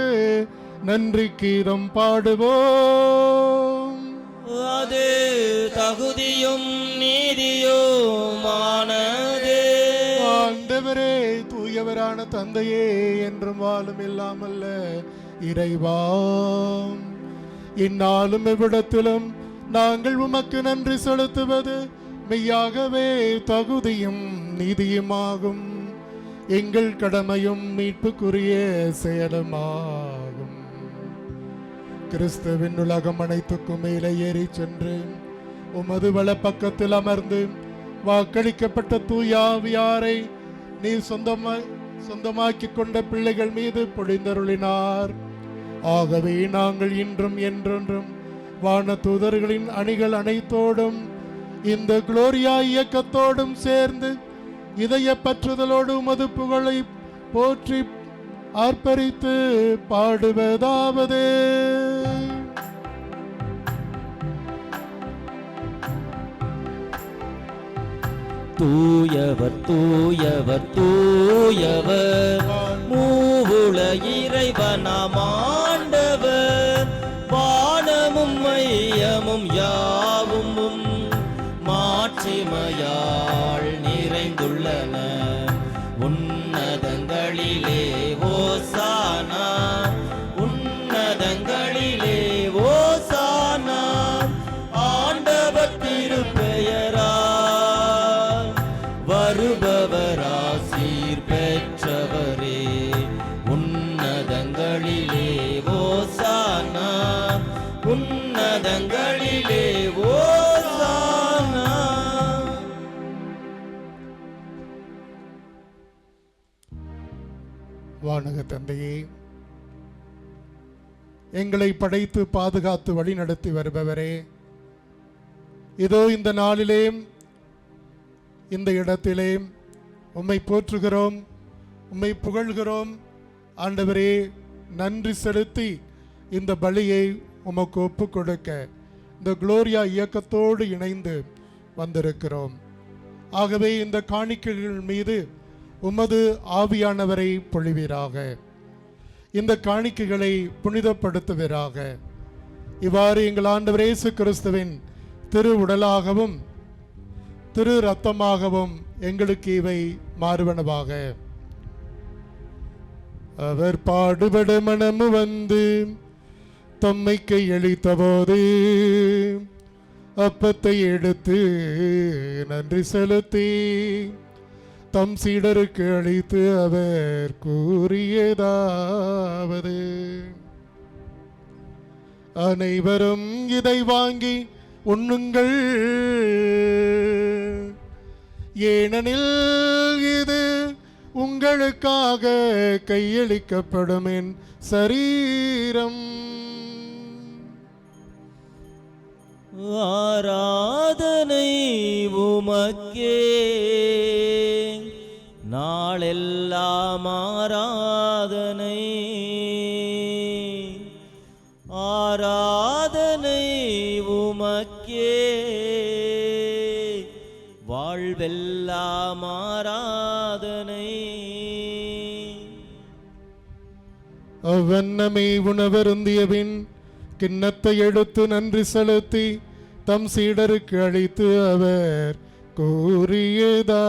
நன்றி கீதம் பாடுவோம். அது தகுதியும் நீதியுமானதே. ஆண்டவரே, தூயவரான தந்தையே, என்றும் வாழும் இல்லாமல்ல இறைவா, இந்நாளும் இவ்விடத்திலும் நாங்கள் உமக்கு நன்றி செலுத்துவது மெய்யாகவே தகுதியும் நீதியுமாகும். எங்கள் கடமையும் மீட்புக்குரிய செயலுமாகும். கிறிஸ்துவின் உலகம் அனைத்துக்கும் மேலே ஏறி சென்று உமது வலப்பக்கத்தில் அமர்ந்து வாக்களிக்கப்பட்ட தூயாவியாரை நீர் சொந்தமாக்கி கொண்ட பிள்ளைகள் மீது பொழிந்தருளினார். ஆகவே நாங்கள் இன்றும் என்றென்றும் வான தூதர்களின் அணிகள் அனைத்தோடும் இந்த குளோரியா இயக்கத்தோடும் சேர்ந்து இதய பற்றுதலோடு உமது புகழை போற்றி ஆர்ப்பரித்து பாடுவதாவது. தூயவர் தூயவர் தூயவர் மூவுல இறைவனாம் ஆண்டவர். வானமும் மையமும் யாவும் மாட்சிமையால் நிறைந்துள்ளன. உன்னதங்களிலே ஓசானா, உன்னதங்களிலே ஓசானா. ஆண்டவர் திருப்பெயரால் வருபவராசீர் பெற்றவரே. உன்னதங்களிலே ஓசானா, உன்னதங்களிலே ஓசானா. வானக தந்தையே, எங்களை படைத்து பாதுகாத்து வழி நடத்தி வருபவரே, இதோ இந்த நாளிலே இந்த இடத்திலே உம்மை போற்றுகிறோம், உம்மை புகழ்கிறோம். ஆண்டவரே, நன்றி செலுத்தி இந்த பலியை உமக்கு ஒப்பு கொடுக்க இந்த குளோரியா இயக்கத்தோடு இணைந்து வந்திருக்கிறோம். ஆகவே இந்த காணிக்கைகள் மீது உமது ஆவியானவரை பொழிவீராக, இந்த காணிக்கைகளை புனிதப்படுத்துவீராக. இவ்வாறு எங்கள் ஆண்டவர் இயேசு கிறிஸ்துவின் திரு உடலாகவும் திரு இரத்தமாகவும் எங்களுக்கு இவை மாறுவனவாக. அவர் பாடுபட மனமு வந்து தம்மை கையளித்த போது அப்பத்தை எடுத்து நன்றி செலுத்தி தம் சீடருக்கு அளித்து அவர் கூறியதாவது, அனைவரும் இதை வாங்கி உண்ணுங்கள், ஏனெனில் இது உங்களுக்காக கையளிக்கப்படும் என் சரீரம். ஆராதனை உமக்கே, நாளெல்லாம் ஆராதனை, ஆராதனை உமக்கே, வாழ்வெல்லாம் ஆராதனை. அவ்வண்ணமே உணவருந்தியபின் கிண்ணத்தை எடுத்து நன்றி செலுத்தி தம் சீடருக்கு அளித்து அவர் கூறியதாவது,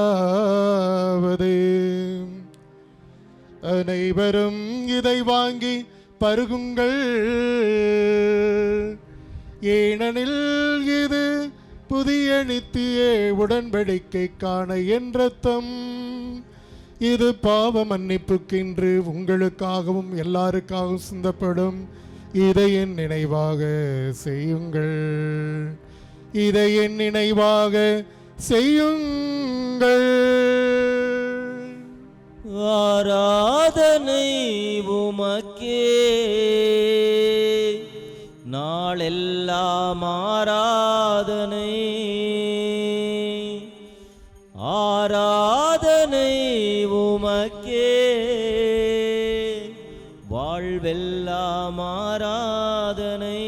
அனைவரும் இதை வாங்கி பருகுங்கள், ஏனெனில் இது புதிய நித்திய உடன்படிக்கைக்கான என் இரத்தம். இது பாவ மன்னிப்புக்கென்று உங்களுக்காகவும் எல்லாருக்காகவும் சிந்தப்படும். இதை என் நினைவாக செய்யுங்கள், இதை என் நினைவாக செய்யுங்கள். ஆராதனை உமக்கே, நாளெல்லாம் ஆராதனை, ஆராதனை உமக்கே, வாழ்வெல்லாம் ஆராதனை.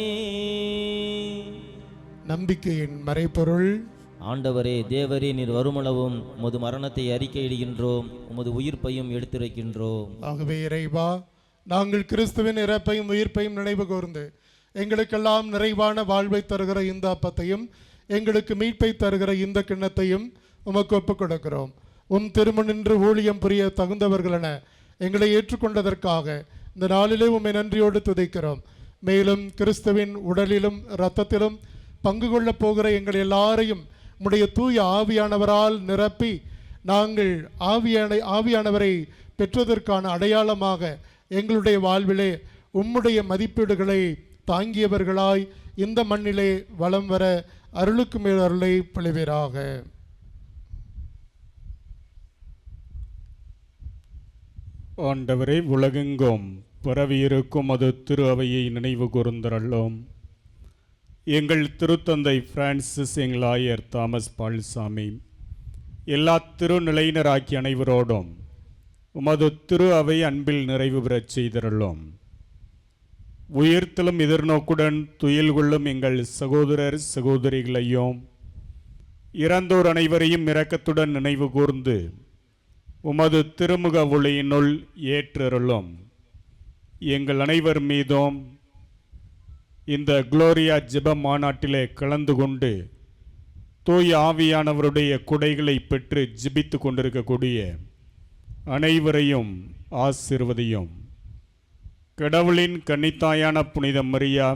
நம்பிக்கையின் மறைபொருள். ஆண்டவரே, தேவரே, நீர் வருமளவும் உமது மரணத்தை அறிக்கையிடுகின்றோம், உமது உயிர்ப்பையும் எடுத்துரைக்கின்றோம். ஆகவே இறைவா, நாங்கள் கிறிஸ்துவின் இறப்பையும் உயிர்ப்பையும் நினைவு கூர்ந்து எங்களுக்கெல்லாம் நிறைவான வாழ்வை தருகிற இந்த அப்பத்தையும் எங்களுக்கு மீட்பை தருகிற இந்த கிண்ணத்தையும் உமக்கு ஒப்புக் கொடுக்கிறோம். உம் திருமணின்று ஊழியம் புரிய தகுந்தவர்களென எங்களை ஏற்றுக்கொண்டதற்காக இந்த நாளிலே உம்மை நன்றியோடு துதிக்கிறோம். மேலும் கிறிஸ்துவின் உடலிலும் இரத்தத்திலும் பங்கு கொள்ளப் போகிற எங்கள் எல்லாரையும் உம்முடைய தூய ஆவியானவரால் நிரப்பி நாங்கள் ஆவியானவரை பெற்றதற்கான அடையாளமாக எங்களுடைய வாழ்விலே உம்முடைய மதிப்பீடுகளை தாங்கியவர்களாய் இந்த மண்ணிலே வலம் வர அருளுக்கு மேல் அருளை பொழிவீராக. ஆண்டவரே, உலகெங்கும் பரவியிருக்கும் அது திரு அவையை நினைவு கூர்ந்தருளும். எங்கள் திருத்தந்தை பிரான்சிஸ், எங்கள் ஆயர் தாமஸ் பால்சாமி, எல்லா திருநிலையினராக்கி அனைவரோடும் உமது திரு அவை அன்பில் நிறைவு பெறச் செய்தருளும். உயிர்த்தலும் எதிர்நோக்குடன் துயில் கொள்ளும் எங்கள் சகோதரர் சகோதரிகளையும் இறந்தோர் அனைவரையும் இரக்கத்துடன் நினைவு கூர்ந்து உமது திருமுக ஒளியினுள் ஏற்றருளும். எங்கள் அனைவர் மீதும் இந்த குளோரியா ஜெப மாநாட்டிலே கலந்து கொண்டு தூய ஆவியானவருடைய குடைகளை பெற்று ஜெபித்து கொண்டிருக்கக்கூடிய அனைவரையும் ஆசீர்வதியும். கடவுளின் கன்னித்தாயான புனித மரியா,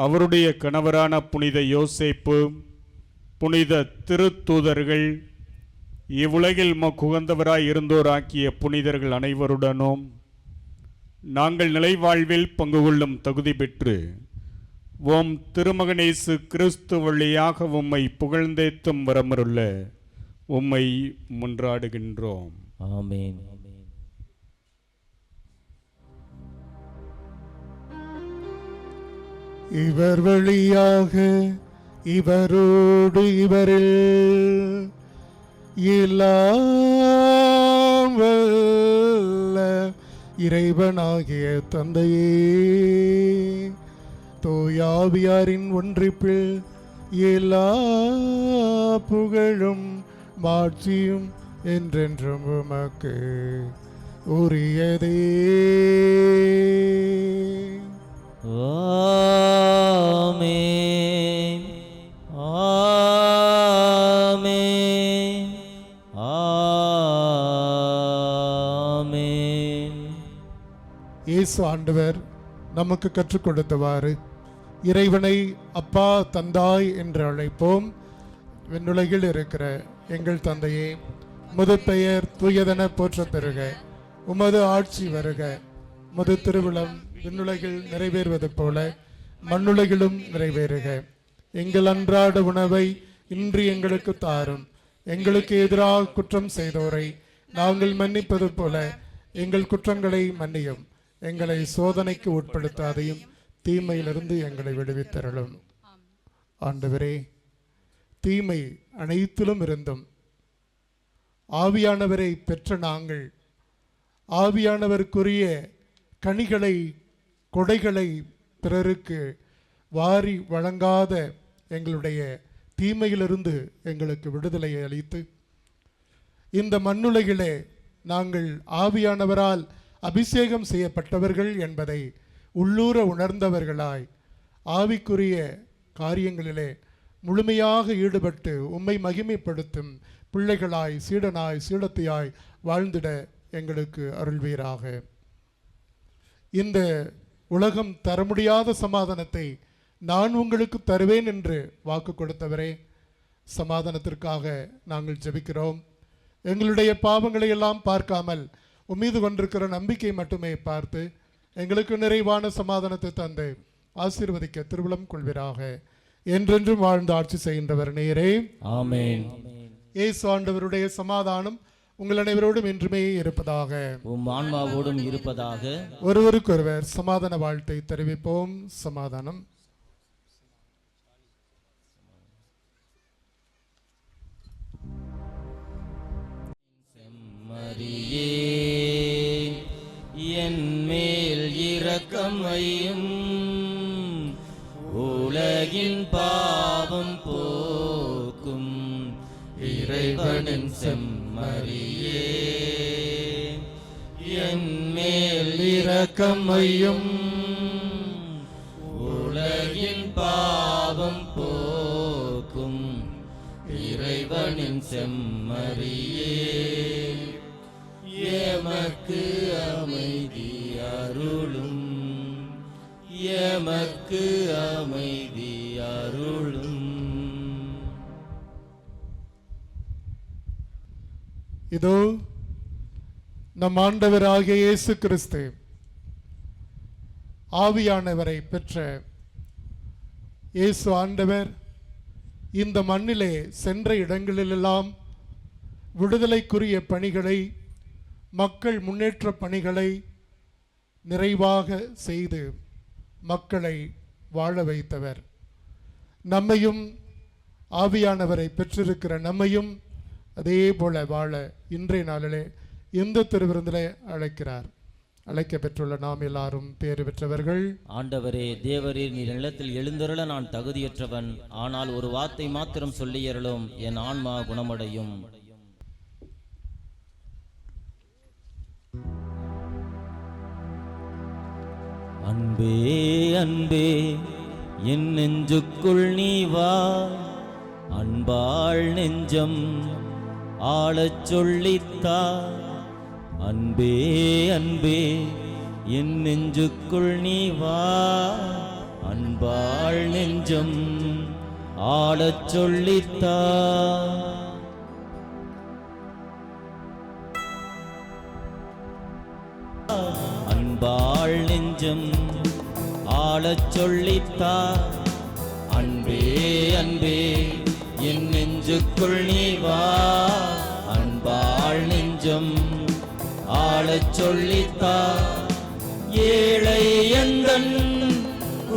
அவருடைய கணவரான புனித யோசேப்பு, புனித திருத்தூதர்கள், இவ்வுலகில் குகந்தவராய் இருந்தோராக்கிய புனிதர்கள் அனைவருடனும் நாங்கள் நிலைவாழ்வில் பங்கு கொள்ளும் தகுதி பெற்று ஓம் திருமகனேசு கிறிஸ்து வழியாக உம்மை புகழ்ந்தேத்தும் வரமருள்ள உம்மை முன்றாடுகின்றோம். ஆமென். இவர் வழியாக இவரோடு இவரில் எல்லாம் வல்ல இறைவனாகிய தந்தையே, தூயாவியாரின் ஒன்றிப்பில் எல்லா புகழும் மாட்சியும் என்றென்றும் உமக்கு உரியதே. ஆமென். ஆமென். ஆமென். இயேசு ஆண்டவர் நமக்கு கற்றுக் கொடுத்தவாறு இறைவனை அப்பா தந்தாய் என்று அழைப்போம். விண்ணுலகில் இருக்கிற எங்கள் தந்தையே, உமது பெயர் தூயதென போற்றப் பெறுக. உமது ஆட்சி வருக. உமது திருவிழம் விண்ணுலகில் நிறைவேறுவது போல மண்ணுலகிலும் நிறைவேறுக. எங்கள் அன்றாட உணவை இன்று எங்களுக்கு தாரும். எங்களுக்கு எதிராக குற்றம் செய்தோரை நாங்கள் மன்னிப்பது போல எங்கள் குற்றங்களை மன்னியும். எங்களை சோதனைக்கு உட்படுத்தாதையும் தீமையிலிருந்து எங்களை விடுவித்தருளும். ஆண்டவரே, தீமை அனைத்திலும் இருந்தும் ஆவியானவரை பெற்ற நாங்கள் ஆவியானவருக்குரிய கனிகளை கொடைகளை பிறருக்கு வாரி வழங்காத எங்களுடைய தீமையிலிருந்து எங்களுக்கு விடுதலையை அளித்து இந்த மண்ணுலகிலே நாங்கள் ஆவியானவரால் அபிஷேகம் செய்யப்பட்டவர்கள் என்பதை உள்ளூர உணர்ந்தவர்களாய் ஆவிக்குரிய காரியங்களிலே முழுமையாக ஈடுபட்டு உம்மை மகிமைப்படுத்தும் பிள்ளைகளாய் சீடனாய் சீடத்தியாய் வாழ்ந்திட எங்களுக்கு அருள்வீராக. இந்த உலகம் தர முடியாத சமாதானத்தை நான் உங்களுக்கு தருவேன் என்று வாக்கு கொடுத்தவரே, சமாதானத்திற்காக நாங்கள் ஜெபிக்கிறோம். எங்களுடைய பாவங்களை எல்லாம் பார்க்காமல் உம்மீது கொண்டிருக்கிற நம்பிக்கை மட்டுமே பார்த்து எங்களுக்கு நிறைவான சமாதானத்தை தந்து ஆசீர்வதிக்க திருவுளம் கொள்வீராக. என்றென்றும் வாழ்ந்து ஆட்சி செய்கின்றவர் நீரே. ஆமென். இயேசு ஆண்டவருடைய சமாதானம் உங்கள் அனைவரோடும் என்றுமே இருப்பதாக. உம் ஆன்மாவோடும் இருப்பதாக. ஒருவருக்கொருவர் சமாதான வாழ்த்தை தெரிவிப்போம். சமாதானம். செம்மறியே, என் மேல் இரக்கம் வையும். உலகின் பாவம் போக்கும் இறைவனின் செம்மறியே, என் மேல் இரக்கம் வையும். உலகின் பாவம் போக்கும் இறைவனின் செம்மறியே, எமக்கு அமைதி அருளும். எமக்கு அமைதி அருளும். இதோ நம் ஆண்டவராகிய இயேசு கிறிஸ்து ஆவியானவரை பெற்ற இயேசு ஆண்டவர் இந்த மண்ணிலே சென்ற இடங்களிலெல்லாம் விடுதலைக்குரிய பணிகளை, மக்கள் முன்னேற்ற பணிகளை நிறைவாக செய்து மக்களை வாழ வைத்தவர். நம்மையும் ஆவியானவரை பெற்றிருக்கிற நம்மையும் அதே போல வாழ இன்றைய நாளிலே இந்த திருவிருந்திலே அழைக்கிறார். அழைக்க பெற்றுள்ள நாம் எல்லாரும் பேறு பெற்றவர்கள். ஆண்டவரே, தேவரீர் நீர் நிலத்தில் எழுந்தருள நான் தகுதியற்றவன். ஆனால் ஒரு வார்த்தை மாத்திரம் சொல்லியருளும், என் ஆன்மா குணமடையும். அன்பே அன்பே, என் நெஞ்சுக்குள் நீ வா. அன்பாள் நெஞ்சம் ஆளச் சொல்லித்தா. அன்பே அன்பே, என் நெஞ்சுக்குள் நீ வா. அன்பாள் நெஞ்சம் ஆளச் சொல்லித்தா. அன்பாள் நெஞ்சம் ஆளச் சொல்லித்தா. அன்பே அன்பே, என் நெஞ்சுக்குள் நீ வா. அன்பாள் நெஞ்சம் ஆளச் சொல்லித்தா. ஏழை எந்தன்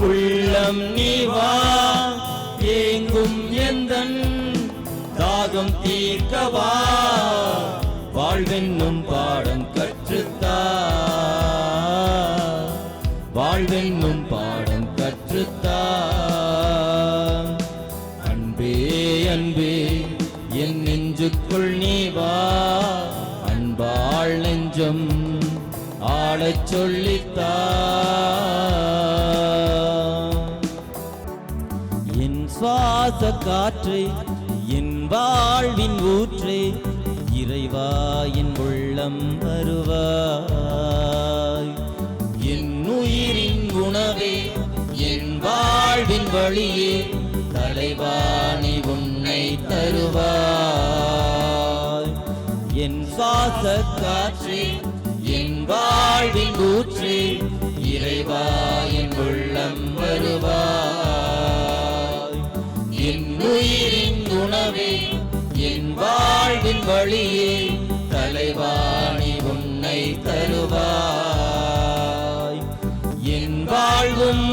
உள்ளம் நீ வா, ஏங்கும் எந்தன் தாகம் தீர்க்கவா, வாழ்வென்னும் பாடம் கற்றுத்தா, வாழ்வென்னும் பாடம் கற்றுத்தா. அன்பே அன்பே என் நெஞ்சுக்குள் நீ வா, அன்பாள் நெஞ்சம் ஆளச் சொல்லித்தா. என் சுவாச காற்றை என் வாழ்வின் ஊற்றே, இறைவா என் உள்ளம் வருவாய். என் உயிரின் உணவே என் வாழ்வின் வழியே, தலைவா நீ உன்னை தருவாய். என் சுவாச காற்றே என் வாழ்வின் ஊற்றே, இறைவா என் உள்ளம் வருவாய். என் உயிரின் உணவே என் வாழ்வின் வழியே, தலைவா நீ உன்னை தருவாய். என் வாழ்வும்